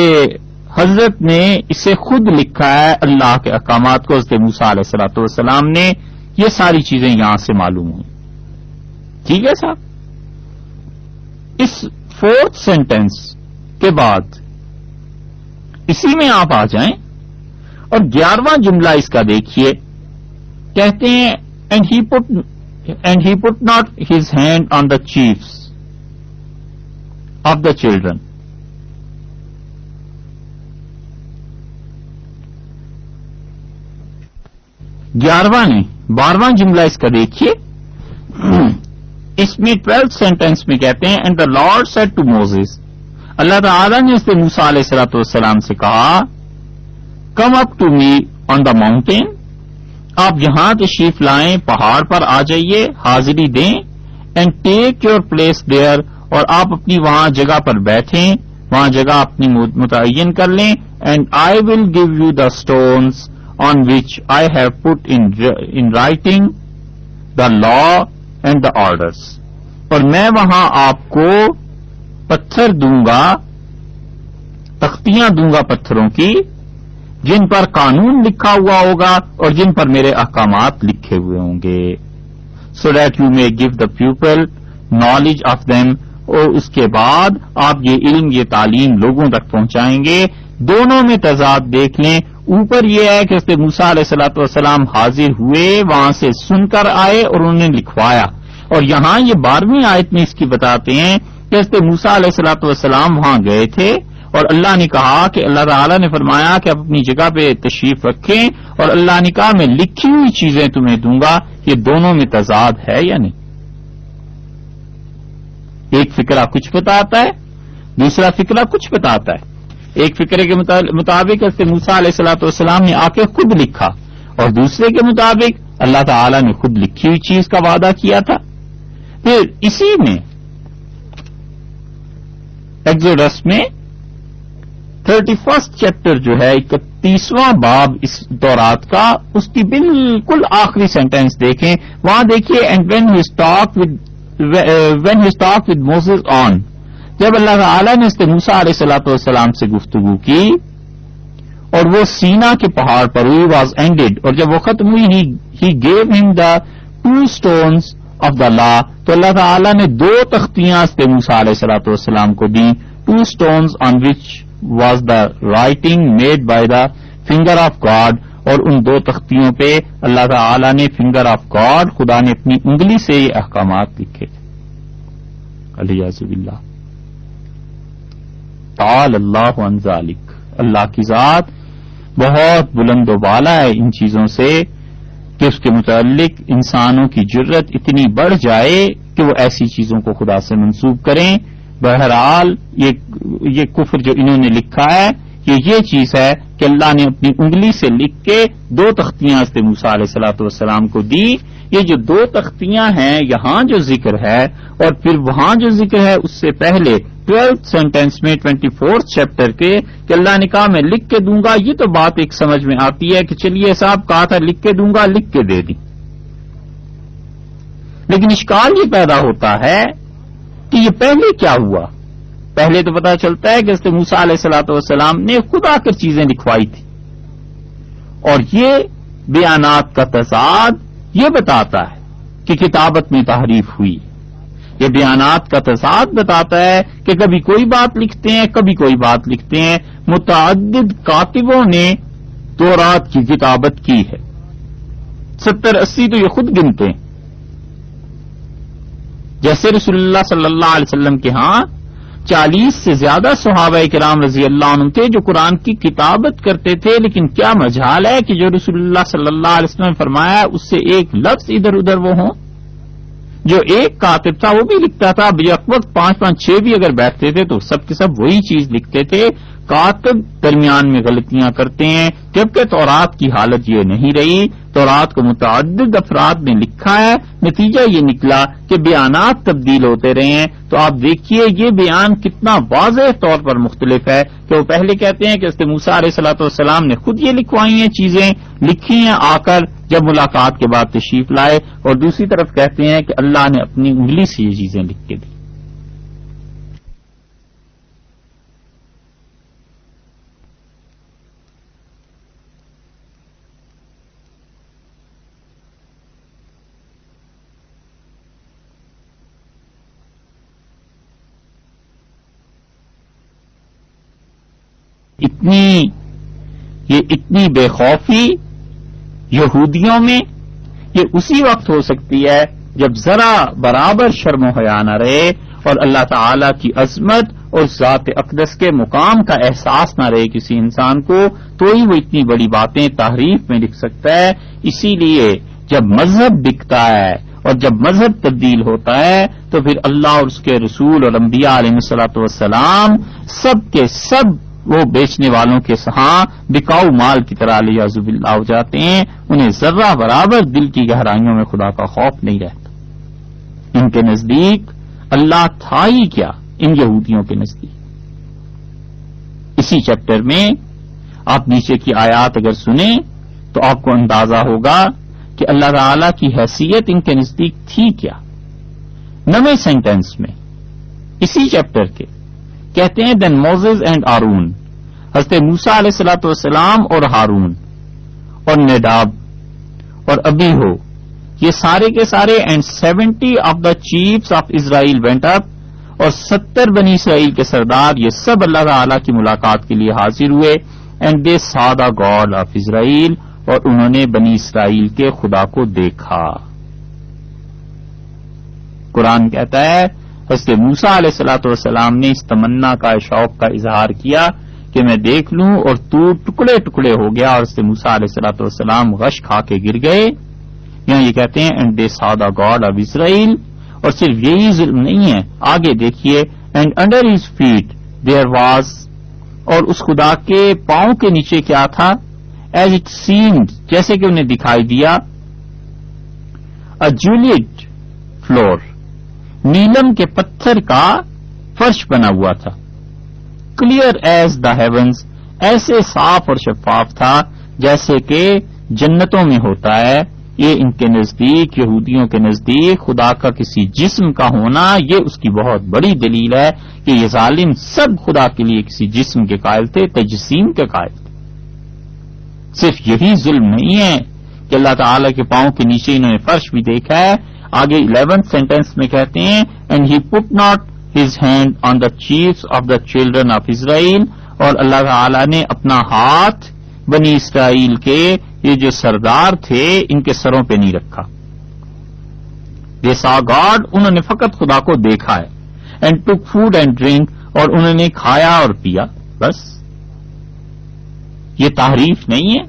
حضرت نے اسے خود لکھا ہے، اللہ کے احکامات کو حضرت موسیٰ علیہ الصلوۃ والسلام نے، یہ ساری چیزیں یہاں سے معلوم ہوئی۔ ٹھیک ہے صاحب، اس 4th سینٹنس کے بعد اسی میں آپ آ جائیں اور 11واں جملہ اس کا دیکھیے، کہتے ہیں and he put not his hand on the chiefs of the children. 11واں نہیں، 12واں جملہ اس کا دیکھیے، اس میں 12th سینٹینس میں کہتے ہیں and the Lord said to Moses, اللہ تعالیٰ نے حضرت موسیٰ علیہ الصلوۃ والسلام سے کہا، کم up to me on the mountain, آپ یہاں تشریف لائیں، پہاڑ پر آ جائیے، حاضری دیں، and take your place there, اور آپ اپنی وہاں جگہ پر بیٹھیں، وہاں جگہ اپنی متعین کر لیں، and I will give you the stones on which I have put in writing the law and the orders، اور میں وہاں آپ کو پتھر دوں گا، تختیاں دوں گا پتھروں کی، جن پر قانون لکھا ہوا ہوگا اور جن پر میرے احکامات لکھے ہوئے ہوں گے، so that you may give the pupil knowledge of them، اور اس کے بعد آپ یہ علم، یہ تعلیم لوگوں تک پہنچائیں گے۔ دونوں میں تضاد دیکھ لیں، اوپر یہ ہے کہ حضرت موسیٰ علیہ الصلوۃ والسلام حاضر ہوئے، وہاں سے سن کر آئے اور انہوں نے لکھوایا، اور یہاں یہ 12ویں آیت میں اس کی بتاتے ہیں کہ حضرت موسیٰ علیہ الصلوۃ والسلام وہاں گئے تھے، اور اللہ نے کہا کہ اللہ تعالیٰ نے فرمایا کہ آپ اپنی جگہ پہ تشریف رکھیں، اور اللہ نے کہا میں لکھی ہوئی چیزیں تمہیں دوں گا۔ یہ دونوں میں تضاد ہے یا نہیں؟ ایک فقرہ کچھ بتاتا ہے، دوسرا فقرہ کچھ بتاتا ہے۔ ایک فقرے کے مطابق حضرت موسیٰ علیہ الصلوۃ والسلام نے آ کے خود لکھا، اور دوسرے کے مطابق اللہ تعالی نے خود لکھی ہوئی چیز کا وعدہ کیا تھا۔ پھر اسی میں ایگزوڈس میں 31 چیپٹر جو ہے 31واں باب اس تورات کا، اس کی بالکل آخری سینٹینس دیکھیں، وہاں دیکھیے and when he talk with Moses on, جب اللہ تعالیٰ نے حضرت موسیٰ علیہ الصلوۃ والسلام سے گفتگو کی اور وہ سینا کے پہاڑ پر ہوئی، واز اینڈیڈ، اور جب وہ ختم ہوئی، ہی گیو ہم دا 2 stones آف دا لا، تو اللہ تعالیٰ نے 2 تختیاں حضرت موسیٰ علیہ الصلوۃ والسلام کو دیں، 2 stones on which was the writing made by the finger of God، اور ان 2 تختیوں پہ اللہ تعالیٰ نے فنگر آف گاڈ، خدا نے اپنی انگلی سے یہ احکامات لکھے تھے۔ الیاذ باللہ، تعالی اللہ عن ذالک، اللہ کی ذات بہت بلند و بالا ہے ان چیزوں سے کہ اس کے متعلق انسانوں کی جرت اتنی بڑھ جائے کہ وہ ایسی چیزوں کو خدا سے منسوب کریں۔ بہرحال یہ کفر جو انہوں نے لکھا ہے، یہ چیز ہے کہ اللہ نے اپنی انگلی سے لکھ کے 2 تختیاں حضرت موسیٰ علیہ الصلوۃ والسلام کو دی۔ یہ جو 2 تختیاں ہیں، یہاں جو ذکر ہے اور پھر وہاں جو ذکر ہے، اس سے پہلے 12th سینٹینس میں 24th چیپٹر کے کہ اللہ نے کہا میں لکھ کے دوں گا، یہ تو بات ایک سمجھ میں آتی ہے کہ چلیے صاحب کہا تھا لکھ کے دوں گا، لکھ کے دے دی، لیکن اشکال یہ پیدا ہوتا ہے کہ یہ پہلے کیا ہوا؟ پہلے تو پتا چلتا ہے کہ حضرت موسیٰ علیہ الصلوۃ والسلام نے خود آ کر چیزیں لکھوائی تھی، اور یہ بیانات کا تضاد یہ بتاتا ہے کہ کتابت میں تحریف ہوئی۔ یہ بیانات کا تضاد بتاتا ہے کہ کبھی کوئی بات لکھتے ہیں، کبھی کوئی بات لکھتے ہیں۔ متعدد کاتبوں نے تورات کی کتابت کی ہے، 70-80 تو یہ خود گنتے ہیں۔ جیسے رسول اللہ صلی اللہ علیہ وسلم کے ہاں 40 سے زیادہ صحابہ کرام رضی اللہ عنہ تھے جو قرآن کی کتابت کرتے تھے، لیکن کیا مجال ہے کہ جو رسول اللہ صلی اللہ علیہ وسلم نے فرمایا اس سے ایک لفظ ادھر ادھر وہ ہوں. جو ایک کاتب تھا وہ بھی لکھتا تھا، یک وقت 5-5-6 بھی اگر بیٹھتے تھے تو سب کے سب وہی چیز لکھتے تھے. کاتب درمیان میں غلطیاں کرتے ہیں، جبکہ تورات کی حالت یہ نہیں رہی. تورات کو متعدد افراد نے لکھا ہے، نتیجہ یہ نکلا کہ بیانات تبدیل ہوتے رہے ہیں. تو آپ دیکھیے یہ بیان کتنا واضح طور پر مختلف ہے کہ وہ پہلے کہتے ہیں کہ حضرت موسیٰ علیہ الصلوۃ والسلام نے خود یہ لکھوائی ہیں، چیزیں لکھی ہیں آ کر جب ملاقات کے بعد تشریف لائے، اور دوسری طرف کہتے ہیں کہ اللہ نے اپنی انگلی سے یہ چیزیں لکھ کے دی. اتنی بے خوفی یہودیوں میں یہ اسی وقت ہو سکتی ہے جب ذرا برابر شرم و حیا نہ رہے اور اللہ تعالی کی عظمت اور ذات اقدس کے مقام کا احساس نہ رہے کسی انسان کو، تو ہی وہ اتنی بڑی باتیں تحریف میں لکھ سکتا ہے. اسی لیے جب مذہب بکتا ہے اور جب مذہب تبدیل ہوتا ہے تو پھر اللہ اور اس کے رسول اور انبیاء علیہ الصلوۃ والسلام سب کے سب وہ بیچنے والوں کے ہاں بکاؤ مال کی طرح علیہ باللہ ہو جاتے ہیں. انہیں ذرہ برابر دل کی گہرائیوں میں خدا کا خوف نہیں رہتا. ان کے نزدیک اللہ تھا ہی کیا، ان یہودیوں کے نزدیک. اسی چیپٹر میں آپ نیچے کی آیات اگر سنیں تو آپ کو اندازہ ہوگا کہ اللہ تعالی کی حیثیت ان کے نزدیک تھی کیا. 9ویں سینٹنس میں اسی چیپٹر کے کہتے ہیں دین موزز اینڈ ہارون، حضرت موسیٰ علیہ الصلوۃ والسلام اور ہارون اور نداب اور ابیہو، یہ سارے کے سارے and 70 of the chiefs of Israel went up, اور 70 بنی اسرائیل کے سردار یہ سب اللہ تعالی کی ملاقات کے لیے حاضر ہوئے. اینڈ دے سا دا گاڈ آف اسرائیل، اور انہوں نے بنی اسرائیل کے خدا کو دیکھا. قرآن کہتا ہے حضرت موسیٰ علیہ الصلوۃ والسلام نے اس تمنا کا شوق کا اظہار کیا کہ میں دیکھ لوں، اور تو ٹکڑے ٹکڑے ہو گیا اور حضرت موسیٰ علیہ الصلوۃ والسلام غش کھا کے گر گئے. یہاں یہ کہتے ہیں اینڈ دے سا دا گاڈ آف اسرائیل، اور صرف یہی ظلم نہیں ہے، آگے دیکھیے and under his feet there was, اور اس خدا کے پاؤں کے نیچے کیا تھا، ایز اٹ سیمڈ، جیسے کہ انہیں دکھائی دیا، اے جولیٹ فلور، نیلم کے پتھر کا فرش بنا ہوا تھا، کلیئر ایز دا ہیونز، ایسے صاف اور شفاف تھا جیسے کہ جنتوں میں ہوتا ہے. یہ ان کے نزدیک، یہودیوں کے نزدیک خدا کا کسی جسم کا ہونا یہ اس کی بہت بڑی دلیل ہے کہ یہ ظالم سب خدا کے لیے کسی جسم کے قائل تھے، تجسیم کے قائل تھے. صرف یہی ظلم نہیں ہے کہ اللہ تعالی کے پاؤں کے نیچے انہوں نے فرش بھی دیکھا ہے. آگے 11th سینٹنس میں کہتے ہیں and he put not his hand on the chiefs of the children of Israel, اور اللہ تعالی نے اپنا ہاتھ بنی اسرائیل کے یہ جو سردار تھے ان کے سروں پہ نہیں رکھا. دے سا گاڈ، انہوں نے فقط خدا کو دیکھا ہے. And took food and drink, اور انہوں نے کھایا اور پیا. بس یہ تحریف نہیں ہے،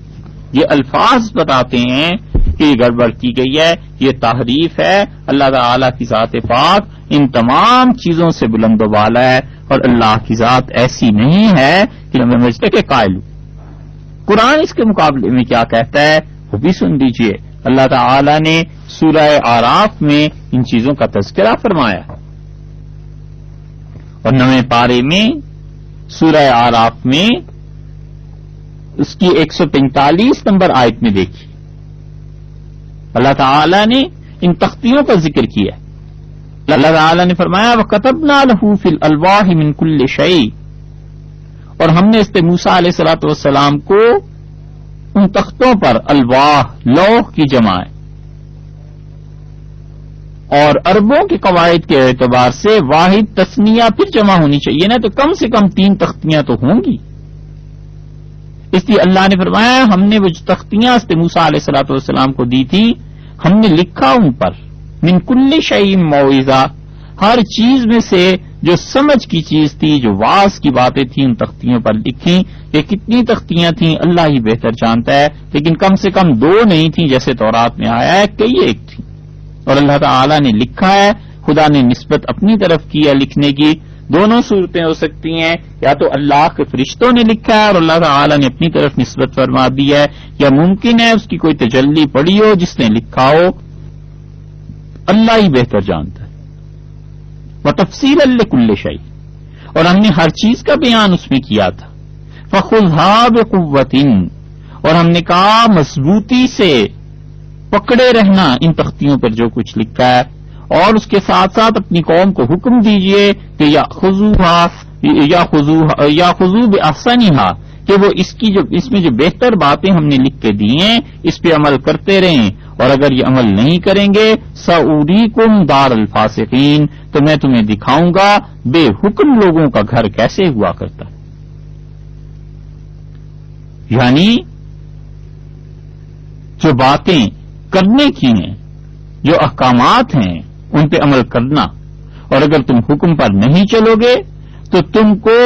یہ الفاظ بتاتے ہیں کہ یہ گڑبڑ کی گئی ہے، یہ تحریف ہے. اللہ تعالی کی ذات پاک ان تمام چیزوں سے بلند و بالا ہے، اور اللہ کی ذات ایسی نہیں ہے کہ ہمیں مجھے کے قائل ہوں. قرآن اس کے مقابلے میں کیا کہتا ہے وہ بھی سن لیجئے. اللہ تعالی نے سورہ آراف میں ان چیزوں کا تذکرہ فرمایا، اور 9ویں پارے میں سورہ آراف میں اس کی 145 نمبر آیت میں دیکھیے اللہ تعالی نے ان تختیوں کا ذکر کیا. اللہ تعالی نے فرمایا وَكَتَبْنَا لَهُ فِي الْأَلْوَاحِ مِنْ كُلِّ شَيْءٍ، اور ہم نے حضرت موسیٰ علیہ الصلوۃ والسلام کو ان تختوں پر، الواح لوح کی جمع ہے، اور عربوں کے قواعد کے اعتبار سے واحد تثنیہ پھر جمع ہونی چاہیے نا، تو کم سے کم 3 تختیاں تو ہوں گی. اس لیے اللہ نے فرمایا ہم نے وہ جو تختیاں حضرت موسیٰ علیہ الصلوۃ والسلام کو دی تھی ہم نے لکھا ان پر من کل شیء موعظہ، ہر چیز میں سے جو سمجھ کی چیز تھی، جو واعظ کی باتیں تھیں، ان تختیوں پر لکھی. یہ کتنی تختیاں تھیں اللہ ہی بہتر جانتا ہے، لیکن کم سے کم 2 نہیں تھیں جیسے تورات میں آیا ہے، کئی ایک تھیں. اور اللہ تعالی نے لکھا ہے، خدا نے نسبت اپنی طرف کی ہے لکھنے کی. دونوں صورتیں ہو سکتی ہیں، یا تو اللہ کے فرشتوں نے لکھا ہے اور اللہ تعالی نے اپنی طرف نسبت فرما دی ہے، یا ممکن ہے اس کی کوئی تجلی پڑی ہو جس نے لکھا ہو. اللہ ہی بہتر جانتا ہے. وتفصیلا لکل شیء، اور ہم نے ہر چیز کا بیان اس میں کیا تھا. فخذھا بقوۃ، اور ہم نے کہا مضبوطی سے پکڑے رہنا ان تختیوں پر جو کچھ لکھا ہے، اور اس کے ساتھ ساتھ اپنی قوم کو حکم دیجئے کہ یاخذوا باحسنھا، کہ وہ اس میں جو بہتر باتیں ہم نے لکھ کے دی ہیں اس پہ عمل کرتے رہیں. اور اگر یہ عمل نہیں کریں گے سأریکم دار الفاسقین، تو میں تمہیں دکھاؤں گا بے حکم لوگوں کا گھر کیسے ہوا کرتا ہے. یعنی جو باتیں کرنے کی ہیں، جو احکامات ہیں، ان پہ عمل کرنا. اور اگر تم حکم پر نہیں چلو گے تو تم کو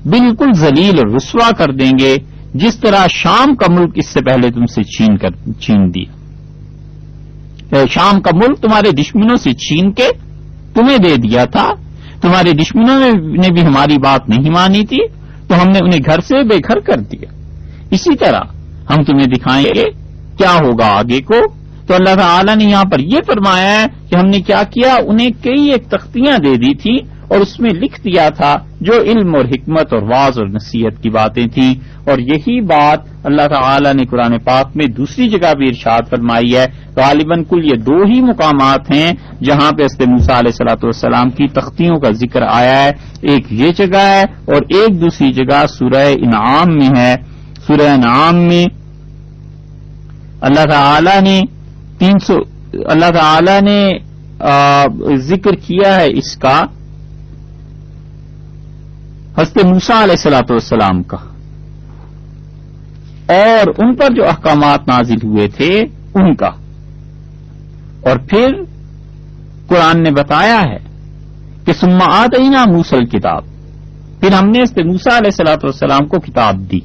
بالکل ذلیل اور رسوا کر دیں گے، جس طرح شام کا ملک اس سے پہلے تم سے چھین دیا. شام کا ملک تمہارے دشمنوں سے چھین کے تمہیں دے دیا تھا. تمہارے دشمنوں نے بھی ہماری بات نہیں مانی تھی تو ہم نے انہیں گھر سے بے گھر کر دیا. اسی طرح ہم تمہیں دکھائیں گے کیا ہوگا آگے کو. تو اللہ تعالی نے یہاں پر یہ فرمایا ہے کہ ہم نے کیا کیا، انہیں کئی ایک تختیاں دے دی تھی اور اس میں لکھ دیا تھا جو علم اور حکمت اور واعظ اور نصیحت کی باتیں تھیں. اور یہی بات اللہ تعالی نے قرآن پاک میں دوسری جگہ بھی ارشاد فرمائی ہے. غالباً کل یہ 2 ہی مقامات ہیں جہاں پہ حضرت موسیٰ علیہ الصلوۃ والسلام کی تختیوں کا ذکر آیا ہے. ایک یہ جگہ ہے اور ایک دوسری جگہ سورہ انعام میں ہے. سورہ انعام میں اللہ تعالی نے ذکر کیا ہے اس کا، حضرت موسیٰ علیہ الصلوۃ والسلام کا، اور ان پر جو احکامات نازل ہوئے تھے ان کا. اور پھر قرآن نے بتایا ہے کہ ثم آتینا موسیٰ الکتاب، پھر ہم نے حضرت موسیٰ علیہ الصلوۃ والسلام کو کتاب دی.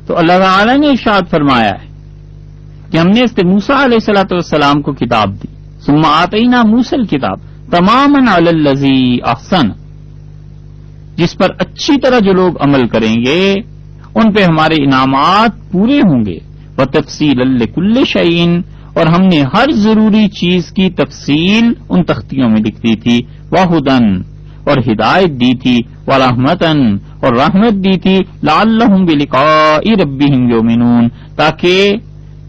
تو اللہ تعالی نے ارشاد فرمایا ہے کہ ہم نے حضرت موسیٰ علیہ الصلوۃ والسلام کو کتاب دی. ثم آتینا موسیٰ الکتاب تماما علی الذی احسن، جس پر اچھی طرح جو لوگ عمل کریں گے ان پہ ہمارے انعامات پورے ہوں گے. وتفصیلا لکل شیء، اور ہم نے ہر ضروری چیز کی تفصیل ان تختیوں میں لکھ دی تھی. وہدن، اور ہدایت دی تھی. ورحمتن، اور رحمت دی تھی. لعلہم بلقاء ربہم یؤمنون، تاکہ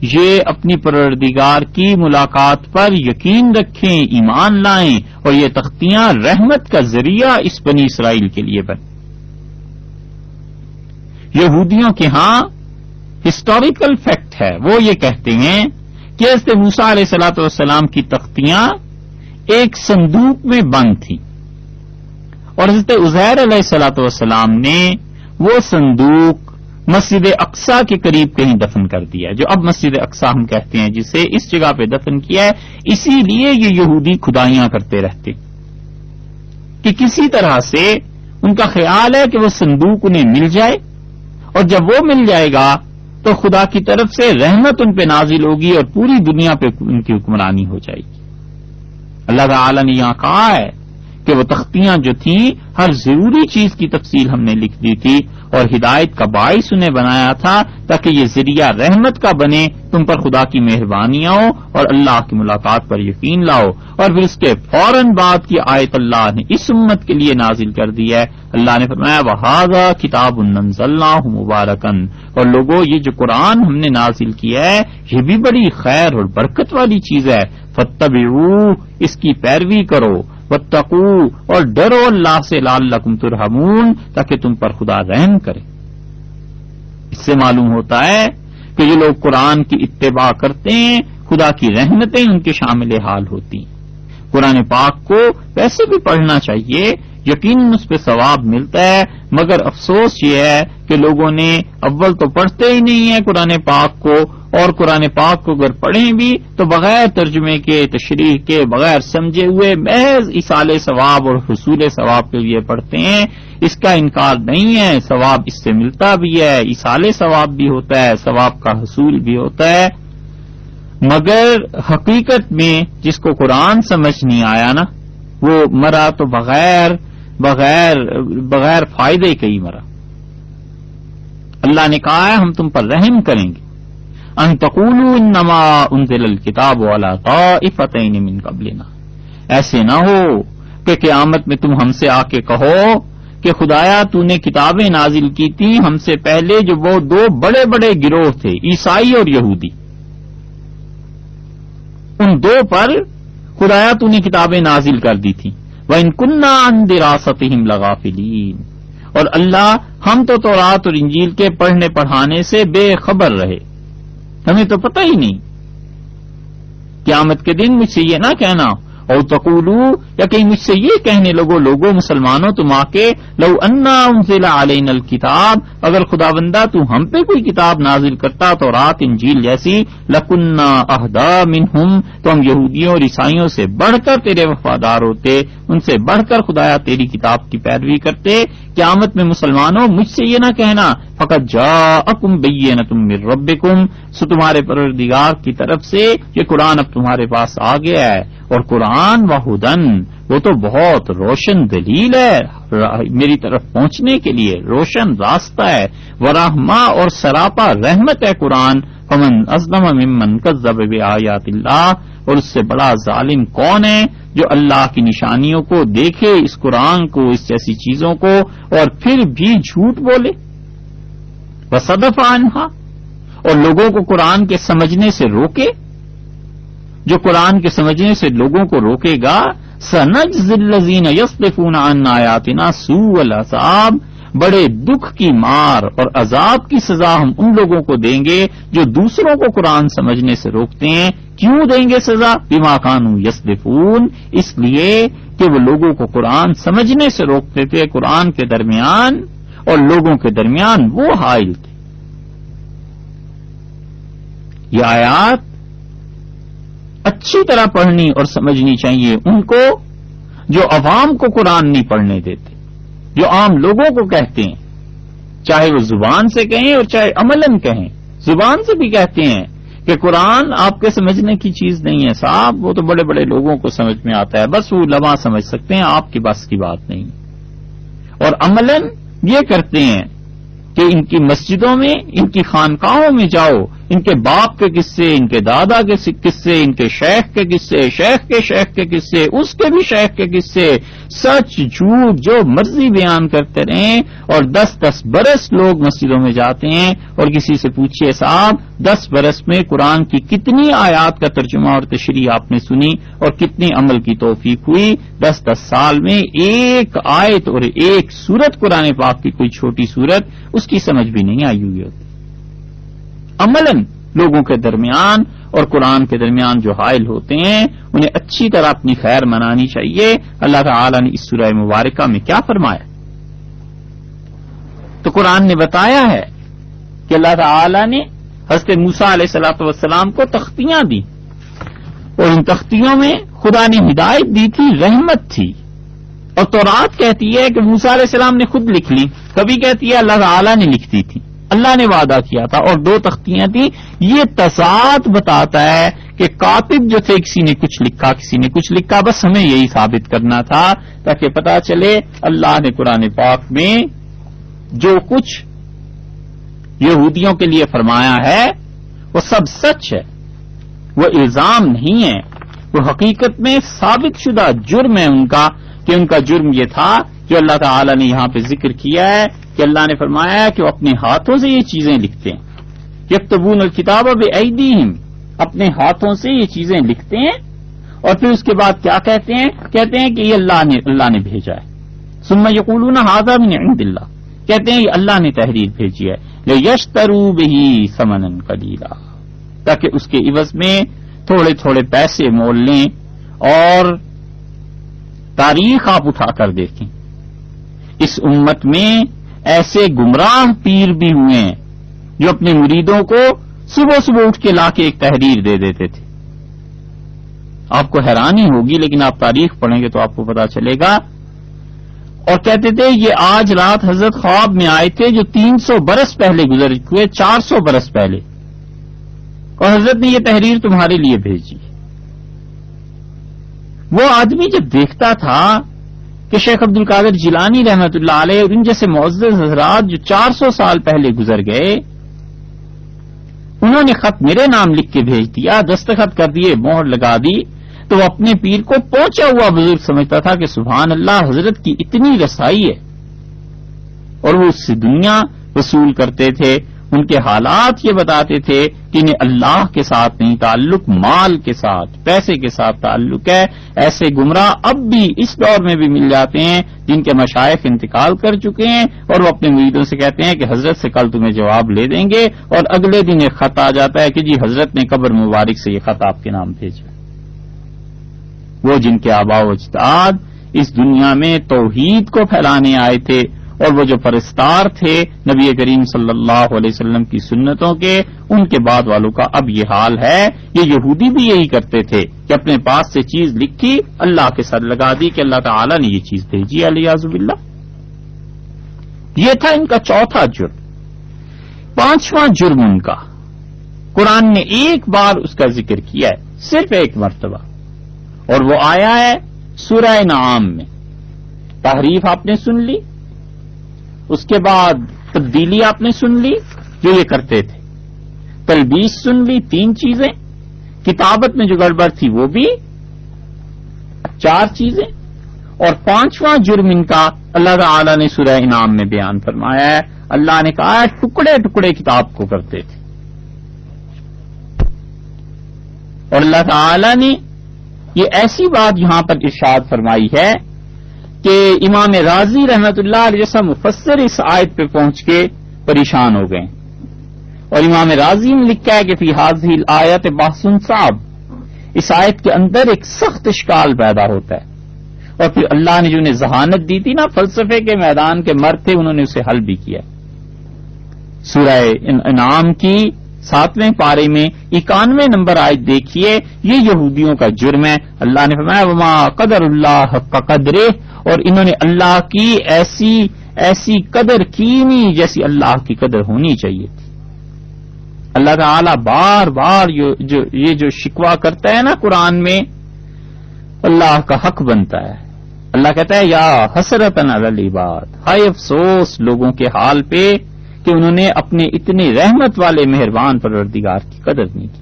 یہ اپنی پروردگار کی ملاقات پر یقین رکھیں، ایمان لائیں. اور یہ تختیاں رحمت کا ذریعہ اس بنی اسرائیل کے لیے بن. یہودیوں کے ہاں ہسٹوریکل فیکٹ ہے، وہ یہ کہتے ہیں کہ حضرت موسیٰ علیہ الصلوۃ والسلام کی تختیاں ایک صندوق میں بند تھیں، اور حضرت عزیر علیہ الصلوۃ والسلام نے وہ صندوق مسجد اقصی کے قریب کہیں دفن کر دیا، جو اب مسجد اقصی ہم کہتے ہیں، جسے اس جگہ پہ دفن کیا ہے. اسی لیے یہ یہودی خدائیاں کرتے رہتے کہ کسی طرح سے ان کا خیال ہے کہ وہ صندوق انہیں مل جائے، اور جب وہ مل جائے گا تو خدا کی طرف سے رحمت ان پہ نازل ہوگی اور پوری دنیا پہ ان کی حکمرانی ہو جائے گی. اللہ تعالی نے یہاں کہا ہے کہ وہ تختیاں جو تھیں ہر ضروری چیز کی تفصیل ہم نے لکھ دی تھی، اور ہدایت کا باعث انہیں بنایا تھا تاکہ یہ ذریعہ رحمت کا بنے، تم پر خدا کی مہربانیاں ہو اور اللہ کی ملاقات پر یقین لاؤ. اور پھر اس کے فوراً بعد کی آیت اللہ نے اس امت کے لیے نازل کر دی ہے. اللہ نے فرمایا وَهَذَا كِتَابٌ أَنزَلْنَاهُ مُبَارَكًا، اور لوگوں یہ جو قرآن ہم نے نازل کیا ہے یہ بھی بڑی خیر اور برکت والی چیز ہے. فَاتَّبِعُوهُ، اس کی پیروی کرو. وَاتَّقُوا، اور ڈرو اللہ سے. لَعَلَّكُمْ تُرْحَمُونَ، تاکہ تم پر خدا رحم کرے. اس سے معلوم ہوتا ہے کہ یہ لوگ قرآن کی اتباع کرتے ہیں، خدا کی رحمتیں ان کے شامل حال ہوتی ہیں. قرآن پاک کو ویسے بھی پڑھنا چاہیے، یقیناً اس پہ ثواب ملتا ہے، مگر افسوس یہ ہے کہ لوگوں نے اول تو پڑھتے ہی نہیں ہیں قرآن پاک کو، اور قرآن پاک کو اگر پڑھیں بھی تو بغیر ترجمے کے، تشریح کے، بغیر سمجھے ہوئے محض ایصال ثواب اور حصول ثواب کے لیے پڑھتے ہیں۔ اس کا انکار نہیں ہے، ثواب اس سے ملتا بھی ہے، ایصال ثواب بھی ہوتا ہے، ثواب کا حصول بھی ہوتا ہے، مگر حقیقت میں جس کو قرآن سمجھ نہیں آیا نا، وہ مرا تو بغیر فائدے کے ہی مرا۔ اللہ نے کہا ہے ہم تم پر رحم کریں گے، ان تقولوا انما انزل الکتاب علی طائفتین من قبلنا، ایسے نہ ہو کہ قیامت میں تم ہم سے آ کے کہو کہ خدایا تو نے کتابیں نازل کی تھی ہم سے پہلے جو وہ دو بڑے بڑے گروہ تھے، عیسائی اور یہودی، ان دو پر خدایا تو نے کتابیں نازل کر دی تھی، وَإِن كُنَّا عَن دِرَاسَتِهِمْ لَغَافِلِينَ، اور اللہ ہم تو تورات اور انجیل کے پڑھنے پڑھانے سے بے خبر رہے، ہمیں تو پتہ ہی نہیں۔ قیامت کے دن مجھ سے یہ نہ کہنا، اور تقولو، یا کہیں مجھ سے یہ کہنے لوگوں مسلمانوں تم آ کے، لو انا انزل علینا الکتاب، اگر خدا بندہ تو ہم پہ کوئی کتاب نازل کرتا تو رات انجیل جیسی، لکنا اہدا منہم، تو ہم یہودیوں اور عیسائیوں سے بڑھ کر تیرے وفادار ہوتے، ان سے بڑھ کر خدایا تیری کتاب کی پیروی کرتے۔ قیامت میں مسلمانوں مجھ سے یہ نہ کہنا، فقط جاءکم بینۃ من ربکم، سو تمہارے پروردگار کی طرف سے یہ قرآن اب تمہارے پاس آ گیا ہے، اور قرآن و ہدن، وہ تو بہت روشن دلیل ہے میری طرف پہنچنے کے لیے، روشن راستہ ہے، ورحمہ اور سراپا رحمت ہے قرآن۔ فمن اظلم ممن کذب بآیات اللہ، اور اس سے بڑا ظالم کون ہے جو اللہ کی نشانیوں کو دیکھے، اس قرآن کو، اس جیسی چیزوں کو، اور پھر بھی جھوٹ بولے، وصدف عنہا، اور لوگوں کو قرآن کے سمجھنے سے روکے۔ جو قرآن کے سمجھنے سے لوگوں کو روکے گا، سنجزی الذین یصدفون عن آیاتنا سوء العذاب، بڑے دکھ کی مار اور عذاب کی سزا ہم ان لوگوں کو دیں گے جو دوسروں کو قرآن سمجھنے سے روکتے ہیں۔ کیوں دیں گے سزا؟ بما کانوا یصدفون، اس لیے کہ وہ لوگوں کو قرآن سمجھنے سے روکتے تھے، قرآن کے درمیان اور لوگوں کے درمیان وہ حائل تھے۔ یہ آیات اچھی طرح پڑھنی اور سمجھنی چاہیے ان کو جو عوام کو قرآن نہیں پڑھنے دیتے، جو عام لوگوں کو کہتے ہیں، چاہے وہ زبان سے کہیں اور چاہے عملاً کہیں۔ زبان سے بھی کہتے ہیں کہ قرآن آپ کے سمجھنے کی چیز نہیں ہے صاحب، وہ تو بڑے بڑے لوگوں کو سمجھ میں آتا ہے، بس وہ علماء سمجھ سکتے ہیں، آپ کی بس کی بات نہیں۔ اور عملاً یہ کرتے ہیں کہ ان کی مسجدوں میں، ان کی خانقاہوں میں جاؤ، ان کے باپ کے قصے، ان کے دادا کے قصے، ان کے شیخ کے قصے، شیخ کے شیخ کے قصے، اس کے بھی شیخ کے قصے، سچ جھوٹ جو مرضی بیان کرتے رہیں، اور 10 برس لوگ مسجدوں میں جاتے ہیں، اور کسی سے پوچھئے صاحب 10 برس میں قرآن کی کتنی آیات کا ترجمہ اور تشریح آپ نے سنی اور کتنی عمل کی توفیق ہوئی؟ 10 سال میں ایک آیت اور ایک سورت قرآن پاک کی، کوئی چھوٹی سورت، اس کی سمجھ بھی نہیں آئی ہوئی ہوتی۔ عملاً لوگوں کے درمیان اور قرآن کے درمیان جو حائل ہوتے ہیں انہیں اچھی طرح اپنی خیر منانی چاہیے۔ اللہ تعالی نے اس سورہ مبارکہ میں کیا فرمایا؟ تو قرآن نے بتایا ہے کہ اللہ تعالی نے حضرت موسیٰ علیہ الصلوۃ والسلام کو تختیاں دی، اور ان تختیوں میں خدا نے ہدایت دی تھی، رحمت تھی، اور تورات کہتی ہے کہ موسیٰ علیہ السلام نے خود لکھ لی، کبھی کہتی ہے اللہ تعالی نے لکھ دی تھی، اللہ نے وعدہ کیا تھا، اور 2 تختیاں تھیں۔ یہ تضاد بتاتا ہے کہ کاتب جو تھے، کسی نے کچھ لکھا کسی نے کچھ لکھا، بس ہمیں یہی ثابت کرنا تھا تاکہ پتہ چلے اللہ نے قرآن پاک میں جو کچھ یہودیوں کے لیے فرمایا ہے وہ سب سچ ہے، وہ الزام نہیں ہے، وہ حقیقت میں ثابت شدہ جرم ہے ان کا، کہ ان کا جرم یہ تھا جو اللہ تعالی نے یہاں پہ ذکر کیا ہے کہ اللہ نے فرمایا کہ وہ اپنے ہاتھوں سے یہ چیزیں لکھتے ہیں، یکتبون الکتاب بایدیہم، اپنے ہاتھوں سے یہ چیزیں لکھتے ہیں، اور پھر اس کے بعد کیا کہتے ہیں کہ یہ اللہ نے بھیجا ہے، ثم یقولون ھذا من عند اللہ، کہتے ہیں یہ اللہ نے تحریر بھیجی ہے، لیشتروا بہ ثمنا قلیلا، تاکہ اس کے عوض میں تھوڑے تھوڑے پیسے مول لیں۔ اور تاریخ آپ اٹھا کر دیکھیں اس امت میں ایسے گمراہ پیر بھی ہوئے ہیں جو اپنے مریدوں کو صبح صبح اٹھ کے لا کے ایک تحریر دے دیتے تھے. آپ کو حیرانی ہوگی لیکن آپ تاریخ پڑھیں گے تو آپ کو پتا چلے گا. اور کہتے تھے یہ آج رات حضرت خواب میں آئے تھے جو 300 برس پہلے گزر ہوئے، 400 برس پہلے، اور حضرت نے یہ تحریر تمہارے لیے بھیجی. وہ آدمی جب دیکھتا تھا کہ شیخ عبد القادر جیلانی رحمت اللہ علیہ اور ان جیسے معزز حضرات جو 400 سال پہلے گزر گئے، انہوں نے خط میرے نام لکھ کے بھیج دیا، دستخط کر دیے، مہر لگا دی، تو وہ اپنے پیر کو پہنچا ہوا بزرگ سمجھتا تھا کہ سبحان اللہ حضرت کی اتنی رسائی ہے، اور وہ اس سے دنیا وصول کرتے تھے. ان کے حالات یہ بتاتے تھے کہ انہیں اللہ کے ساتھ نہیں تعلق، مال کے ساتھ، پیسے کے ساتھ تعلق ہے. ایسے گمراہ اب بھی اس دور میں بھی مل جاتے ہیں جن کے مشائخ انتقال کر چکے ہیں، اور وہ اپنے مریدوں سے کہتے ہیں کہ حضرت سے کل تمہیں جواب لے دیں گے، اور اگلے دن ایک خط آ جاتا ہے کہ جی حضرت نے قبر مبارک سے یہ خط آپ کے نام بھیجا. وہ جن کے آباء و اجداد اس دنیا میں توحید کو پھیلانے آئے تھے، اور وہ جو پرستار تھے نبی کریم صلی اللہ علیہ وسلم کی سنتوں کے، ان کے بعد والوں کا اب یہ حال ہے. یہ یہودی بھی یہی کرتے تھے کہ اپنے پاس سے چیز لکھی، اللہ کے سر لگا دی کہ اللہ تعالی نے یہ چیز بھیجی، الیاذ باللہ. یہ تھا ان کا چوتھا جرم. پانچواں جرم ان کا قرآن نے ایک بار اس کا ذکر کیا ہے، صرف ایک مرتبہ، اور وہ آیا ہے سورہ انعام میں. تحریف آپ نے سن لی، اس کے بعد تبدیلی آپ نے سن لی جو یہ کرتے تھے، تلبیس سن لی، 3 چیزیں، کتابت میں جو گڑبڑ تھی وہ بھی 4 چیزیں، اور 5واں جرم ان کا اللہ تعالی نے سورہ انعام میں بیان فرمایا ہے. اللہ نے کہا ٹکڑے ٹکڑے کتاب کو کرتے تھے، اور اللہ تعالی نے یہ ایسی بات یہاں پر ارشاد فرمائی ہے کہ امام رازی رحمت اللہ علیہ جیسا مفسر اس آیت پہ پہنچ کے پریشان ہو گئے. اور امام رازی نے لکھا ہے کہ فی ھذہ الآیت بحث صعب، اس آیت کے اندر ایک سخت اشکال پیدا ہوتا ہے. اور پھر اللہ نے جو انہیں ذہانت دی تھی نا، فلسفے کے میدان کے مرد تھے، انہوں نے اسے حل بھی کیا. سورہ انعام کی 7ویں پارے میں 91 نمبر آیت دیکھیے، یہ یہودیوں کا جرم ہے. اللہ نے فرمایا وما قدر اللہ حق قدرہ، اور انہوں نے اللہ کی ایسی قدر کی نہیں جیسی اللہ کی قدر ہونی چاہیے تھی. اللہ تعالی بار بار یہ جو شکوہ کرتا ہے نا قرآن میں، اللہ کا حق بنتا ہے. اللہ کہتا ہے یا حسرتن علی العباد، ہائے افسوس لوگوں کے حال پہ کہ انہوں نے اپنے اتنے رحمت والے مہربان پروردگار کی قدر نہیں کی.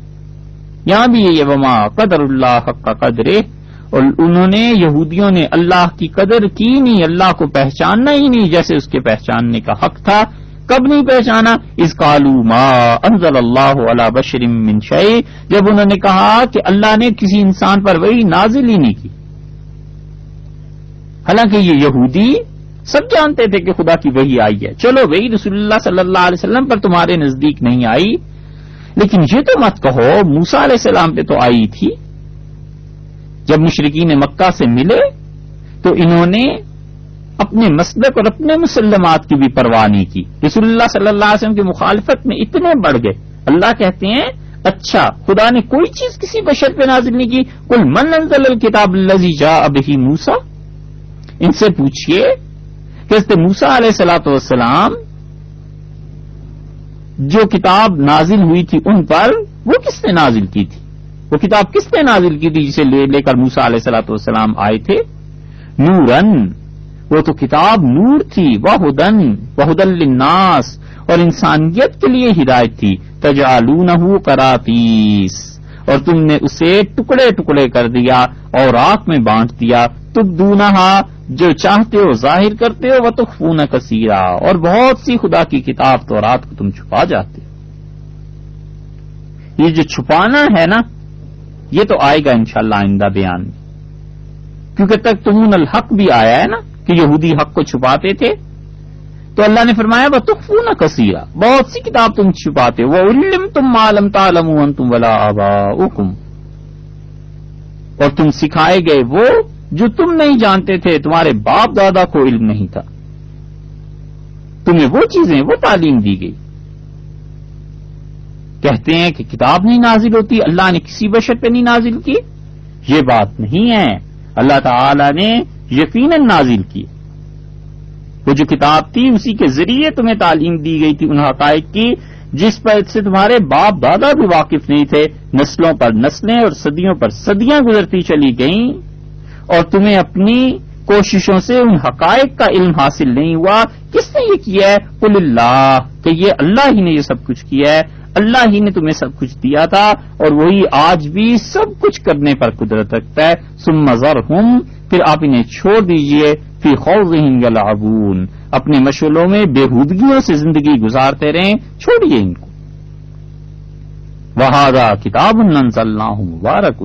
یہاں بھی یہ وما قدر اللہ حق قدرہ، اور انہوں نے یہودیوں نے اللہ کی قدر کی نہیں، اللہ کو پہچاننا ہی نہیں جیسے اس کے پہچاننے کا حق تھا. کب نہیں پہچانا؟ اذ قالوا ما انزل اللہ علی بشر من شیء، جب انہوں نے کہا کہ اللہ نے کسی انسان پر وحی نازل ہی نہیں کی. حالانکہ یہ یہودی سب جانتے تھے کہ خدا کی وحی آئی ہے. چلو وحی رسول اللہ صلی اللہ علیہ وسلم پر تمہارے نزدیک نہیں آئی، لیکن یہ تو مت کہو موسیٰ علیہ السلام پہ تو آئی تھی. جب مشرکین مکہ سے ملے تو انہوں نے اپنے مسلک اور اپنے مسلمات کی بھی پرواہ نہیں کی، رسول اللہ صلی اللہ علیہ وسلم کی مخالفت میں اتنے بڑھ گئے. اللہ کہتے ہیں اچھا خدا نے کوئی چیز کسی بشر پہ نازل نہیں کی. قل من انزل الکتاب الذی جاء بہ موسیٰ، ان سے پوچھئے کہ حضرت موسیٰ علیہ الصلوۃ والسلام جو کتاب نازل ہوئی تھی ان پر، وہ کس نے نازل کی تھی؟ وہ کتاب کس نے نازل کی تھی جسے لے کر موسیٰ علیہ الصلوۃ والسلام آئے تھے؟ نورن، وہ تو کتاب نور تھی، وہدن للناس، اور انسانیت کے لیے ہدایت تھی. تجعلونہ قراطیس، اور تم نے اسے ٹکڑے ٹکڑے کر دیا اور آگ میں بانٹ دیا. تبدونہا، جو چاہتے ہو ظاہر کرتے ہو، وتخفون کثیرا، اور بہت سی خدا کی کتاب تورات کو تم چھپا جاتے ہو. یہ جو چھپانا ہے نا، یہ تو آئے گا انشاءاللہ آئندہ بیان میں، کیونکہ تکتمون الحق بھی آیا ہے نا کہ یہودی حق کو چھپاتے تھے. تو اللہ نے فرمایا وتخفون کثیرا، بہت سی کتاب تم چھپاتے ہو. وعلمتم ما لم تعلموا انتم ولا آباؤکم، اور تم سکھائے گئے وہ جو تم نہیں جانتے تھے، تمہارے باپ دادا کو علم نہیں تھا. تمہیں وہ چیزیں، وہ تعلیم دی گئی. کہتے ہیں کہ کتاب نہیں نازل ہوتی، اللہ نے کسی بشر پہ نہیں نازل کی. یہ بات نہیں ہے، اللہ تعالی نے یقیناً نازل کی. وہ جو کتاب تھی اسی کے ذریعے تمہیں تعلیم دی گئی تھی ان حقائق کی جس پر سے تمہارے باپ دادا بھی واقف نہیں تھے. نسلوں پر نسلیں اور صدیوں پر صدیاں گزرتی چلی گئیں اور تمہیں اپنی کوششوں سے ان حقائق کا علم حاصل نہیں ہوا. کس نے یہ کیا ہے؟ قل اللہ، کہ یہ اللہ ہی نے یہ سب کچھ کیا ہے، اللہ ہی نے تمہیں سب کچھ دیا تھا اور وہی آج بھی سب کچھ کرنے پر قدرت رکھتا ہے. ثم ذرہم، پھر آپ انہیں چھوڑ دیجئے، فی خوضہم یلعبون، اپنے مشغلوں میں بےہودگیوں سے زندگی گزارتے رہیں، چھوڑیے ان کو. وہذا کتاب انزلناہ مبارک،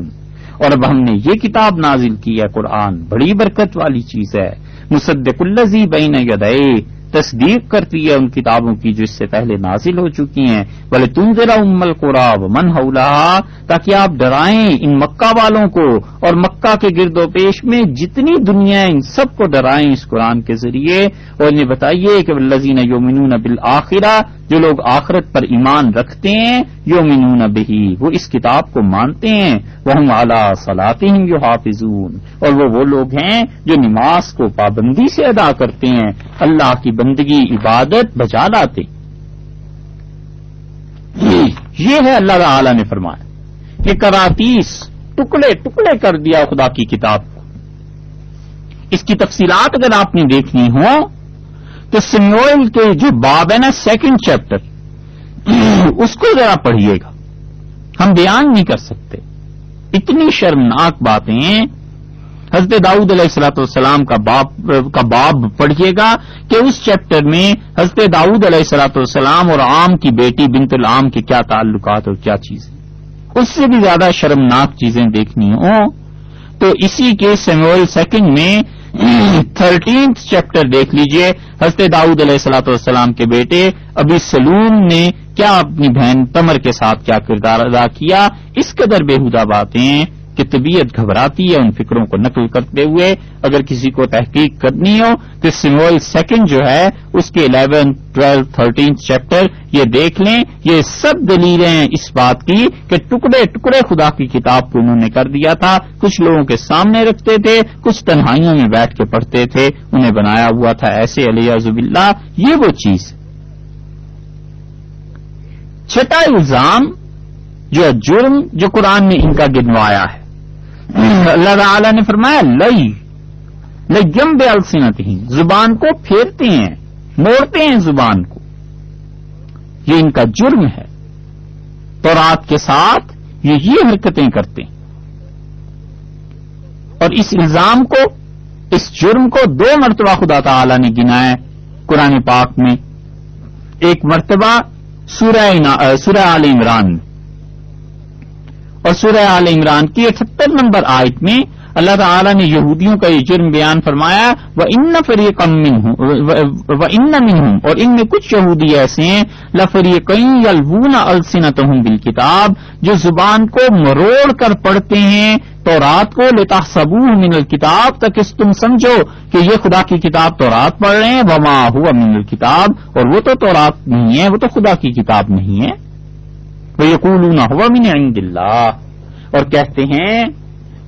اور اب ہم نے یہ کتاب نازل کی ہے، قرآن بڑی برکت والی چیز ہے. مصدق الذی بین یدیہ، تصدیق کرتی ہے ان کتابوں کی جو اس سے پہلے نازل ہو چکی ہیں. وَلِتُنذِرَ أُمَّ الْقُرَىٰ وَمَنْ حَوْلَهَا، تاکہ آپ ڈرائیں ان مکہ والوں کو اور مکہ کے گرد و پیش میں جتنی دنیا ان سب کو ڈرائیں اس قرآن کے ذریعے، اور انہیں بتائیے کہ وَالَّذِينَ يُؤْمِنُونَ بِالْآخِرَةِ، جو لوگ آخرت پر ایمان رکھتے ہیں، یؤمنون بہ، وہ اس کتاب کو مانتے ہیں، وَهُمْ عَلَىٰ صَلَاتِهِمْ يُحَافِظُونَ، اور وہ لوگ ہیں جو نماز کو پابندی سے ادا کرتے ہیں، اللہ کی بندگی عبادت بجا لاتے. یہ ہے اللہ تعالی نے فرمایا کہ کراتیس ٹکڑے ٹکڑے کر دیا خدا کی کتاب کو. اس کی تفصیلات اگر آپ نے دیکھنی ہو تو سموئیل کے جو باب ہے نا، 2 چیپٹر، اس کو ذرا پڑھیے گا. ہم بیان نہیں کر سکتے، اتنی شرمناک باتیں. حضرت داؤد علیہ الصلوۃ والسلام کا باب پڑھیے گا کہ اس چیپٹر میں حضرت داؤد علیہ الصلوۃ والسلام اور عام کی بیٹی بنت العام کے کیا تعلقات اور کیا چیزیں. اس سے بھی زیادہ شرمناک چیزیں دیکھنی ہوں تو اسی کے سموئیل 2 میں 13 چیپٹر دیکھ لیجئے. حضرت داؤد علیہ الصلوۃ والسلام کے بیٹے ابی سلوم نے کیا اپنی بہن تمر کے ساتھ کیا کردار ادا کیا. اس قدر بےہودہ باتیں کہ طبیعت گھبراتی ہے ان فکروں کو نقل کرتے ہوئے. اگر کسی کو تحقیق کرنی ہو تو سموئیل 2 جو ہے اس کے 11, 12, 13 چیپٹر یہ دیکھ لیں. یہ سب دلیلیں ہیں اس بات کی کہ ٹکڑے ٹکڑے خدا کی کتاب کو انہوں نے کر دیا تھا. کچھ لوگوں کے سامنے رکھتے تھے، کچھ تنہائیوں میں بیٹھ کے پڑھتے تھے، انہیں بنایا ہوا تھا ایسے علیاذ باللہ. یہ وہ چیز. چھٹا الزام جو جرم جو قرآن نے ان کا گنوایا ہے، اللہ تعالی نے فرمایا لَيَّمْ بِأَلْسِنَتِهِمْ، زبان کو پھیرتے ہیں، موڑتے ہیں زبان کو. یہ ان کا جرم ہے. تورات کے ساتھ یہ حرکتیں کرتے ہیں. اور اس الزام کو، اس جرم کو 2 مرتبہ خدا تعالی نے گنایا قرآن پاک میں. ایک مرتبہ سورہ آل عمران اور سورہ آل عمران کی 78 نمبر آیت میں اللہ تعالی نے یہودیوں کا یہ جرم بیان فرمایا. وَإِنَّ فَرِيقًا مِّنْهُمْ وَإِنَّ مِنْهُمْ، اور ان میں کچھ یہودی ایسے ہیں، لَفَرِيقًا يَلْوُونَ أَلْسِنَتَهُمْ بِالْكِتَابِ، جو زبان کو مروڑ کر پڑھتے ہیں تورات کو، لِتَحْسَبُوهُ مِنَ الْكِتَابِ، تاکہ تم سمجھو کہ یہ خدا کی کتاب تورات پڑھ رہے ہیں. وَمَا هُوَ مِنَ الْكِتَابِ، اور وہ تو تورات نہیں ہے، وہ تو خدا کی کتاب نہیں ہے. وَيَقُولُونَ هُوَ مِنْ عِندِ اللَّهِ، اور کہتے ہیں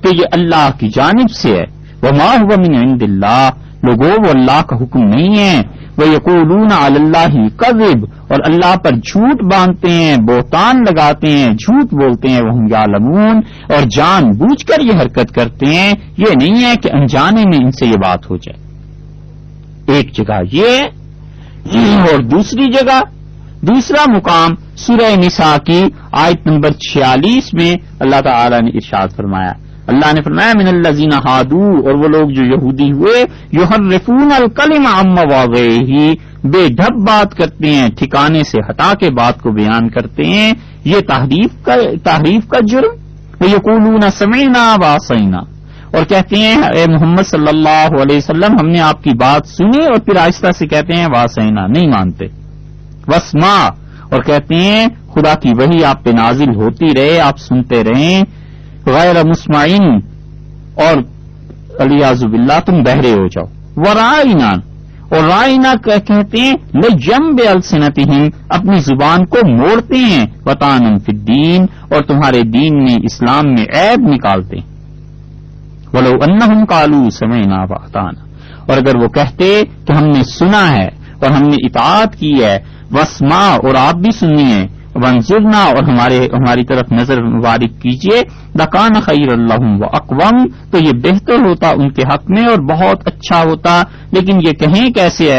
کہ یہ اللہ کی جانب سے ہے. وَمَا هُوَ مِنْ عِندِ اللَّهِ، لوگوں وہ اللہ کا حکم نہیں ہے. وَيَقُولُونَ عَلَى اللَّهِ الْكَذِبَ، اور اللہ پر جھوٹ باندھتے ہیں، بہتان لگاتے ہیں، جھوٹ بولتے ہیں. وَهُمْ يَعْلَمُونَ، اور جان بوجھ کر یہ حرکت کرتے ہیں. یہ نہیں ہے کہ انجانے میں ان سے یہ بات ہو جائے. ایک جگہ یہ، اور دوسری جگہ دوسرا مقام سورہ نساء کی آیت نمبر 46 میں اللہ تعالی نے ارشاد فرمایا. اللہ نے فرمایا من الذین ہادو، اور وہ لوگ جو یہودی ہوئے، یحرفون الکلم عن مواضعہ، بے ڈھب بات کرتے ہیں، ٹھکانے سے ہٹا کے بات کو بیان کرتے ہیں. یہ تحریف کا جرم. ویقولون سمعنا وعصینا، اور کہتے ہیں اے محمد صلی اللہ علیہ وسلم ہم نے آپ کی بات سنی، اور پھر آہستہ سے کہتے ہیں وعصینا، نہیں مانتے. واسمع، اور کہتے ہیں خدا کی وحی آپ پہ نازل ہوتی رہے، آپ سنتے رہیں. غیر مسمعین، اور الیاذ باللہ تم بہرے ہو جاؤ. ورائنا، اور رائنا کہتے ہیں لجم بالسنتہم، اپنی زبان کو موڑتے ہیں، وطعنا فی الدین، اور تمہارے دین میں اسلام میں عیب نکالتے ہیں، ولو انہم قالوا سمعنا واطعنا، اور اگر وہ کہتے کہ ہم نے سنا ہے اور ہم نے اطاعت کی ہے، واسمع، اور آپ بھی سنیے، وانظرنا، اور ہماری طرف نظر مبارک کیجیے، لکان خیر اللہم واقوم، تو یہ بہتر ہوتا ان کے حق میں اور بہت اچھا ہوتا، لیکن یہ کہیں کیسے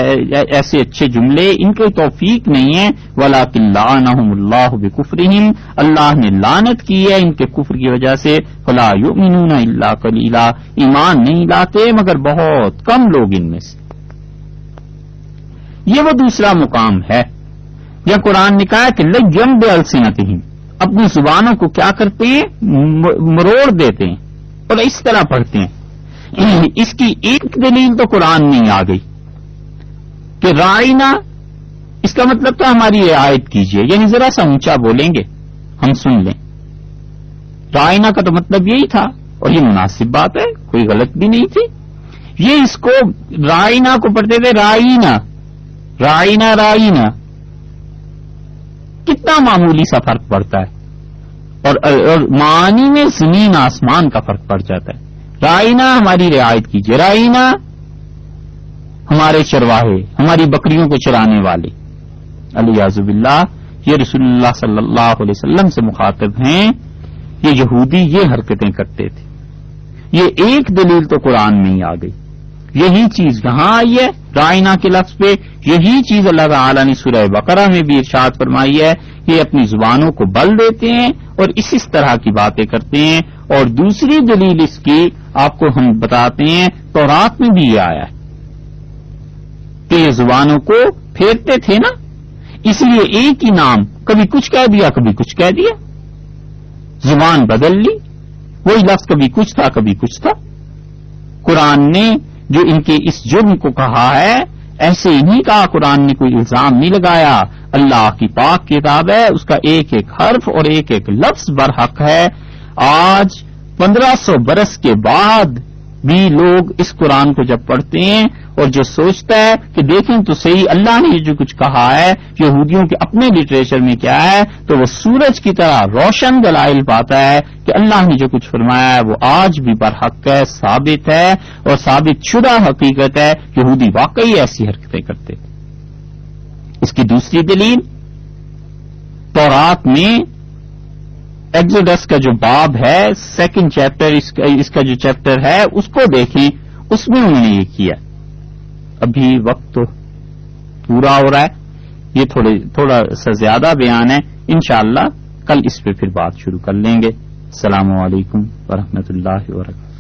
ایسے اچھے جملے، ان کی توفیق نہیں ہے، ولکن لعنہم اللہ بکفرہم، اللہ نے لعنت کی ہے ان کے کفر کی وجہ سے، فلا یؤمنون الا قلیلا، ایمان نہیں لاتے مگر بہت کم لوگ ان میں سے۔ یہ وہ دوسرا مقام ہے، یا قرآن نے کہا کہ لجم بالسنتہم، اپنی زبانوں کو کیا کرتے ہیں، مروڑ دیتے ہیں اور اس طرح پڑھتے ہیں۔ اس کی ایک دلیل تو قرآن میں آ گئی کہ رائنا، اس کا مطلب تو ہماری رعایت کیجیے، یعنی ذرا سا اونچا بولیں گے ہم سن لیں، رائنا کا تو مطلب یہی تھا، اور یہ مناسب بات ہے، کوئی غلط بھی نہیں تھی۔ یہ اس کو رائنا کو پڑھتے تھے رائنا رائنا رائنا، کتنا معمولی سا فرق پڑتا ہے، اور معنی میں زمین آسمان کا فرق پڑ جاتا ہے۔ رائنا ہماری رعایت کیجیے، رائنا ہمارے چرواہے، ہماری بکریوں کو چرانے والے، الیاذ باللہ، یہ رسول اللہ صلی اللہ علیہ وسلم سے مخاطب ہیں، یہ یہودی یہ حرکتیں کرتے تھے۔ یہ ایک دلیل تو قرآن میں ہی آ گئی، یہی چیز یہاں آئی ہے رائنا کے لفظ پہ، یہی چیز اللہ تعالیٰ نے سورہ بقرہ میں بھی ارشاد فرمائی ہے، یہ اپنی زبانوں کو بل دیتے ہیں اور اس طرح کی باتیں کرتے ہیں۔ اور دوسری دلیل اس کی آپ کو ہم بتاتے ہیں، تورات میں بھی یہ آیا ہے کہ یہ زبانوں کو پھیرتے تھے نا، اس لیے ایک ہی نام کبھی کچھ کہہ دیا کبھی کچھ کہہ دیا، زبان بدل لی، وہی لفظ کبھی کچھ تھا کبھی کچھ تھا۔ قرآن نے جو ان کے اس جرم کو کہا ہے، ایسے ہی نہیں کہا، قرآن نے کوئی الزام نہیں لگایا، اللہ کی پاک کتاب ہے، اس کا ایک ایک حرف اور ایک ایک لفظ برحق ہے۔ آج 1500 برس کے بعد بھی لوگ اس قرآن کو جب پڑھتے ہیں اور جو سوچتا ہے کہ دیکھیں تو صحیح اللہ نے جو کچھ کہا ہے یہودیوں کے اپنے لٹریچر میں کیا ہے، تو وہ سورج کی طرح روشن دلائل پاتا ہے کہ اللہ نے جو کچھ فرمایا ہے وہ آج بھی برحق ہے، ثابت ہے اور ثابت شدہ حقیقت ہے، یہودی واقعی ایسی حرکتیں کرتے۔ اس کی دوسری دلیل، تورات میں ایگزوڈس کا جو باب ہے، سیکنڈ چیپٹر، اس کا جو چیپٹر ہے اس کو دیکھیں، اس میں انہوں نے یہ کیا۔ ابھی وقت تو پورا ہو رہا ہے، یہ تھوڑا سا زیادہ بیان ہے، انشاءاللہ کل اس پہ پھر بات شروع کر لیں گے۔ السلام علیکم ورحمۃ اللہ وبرکاتہ۔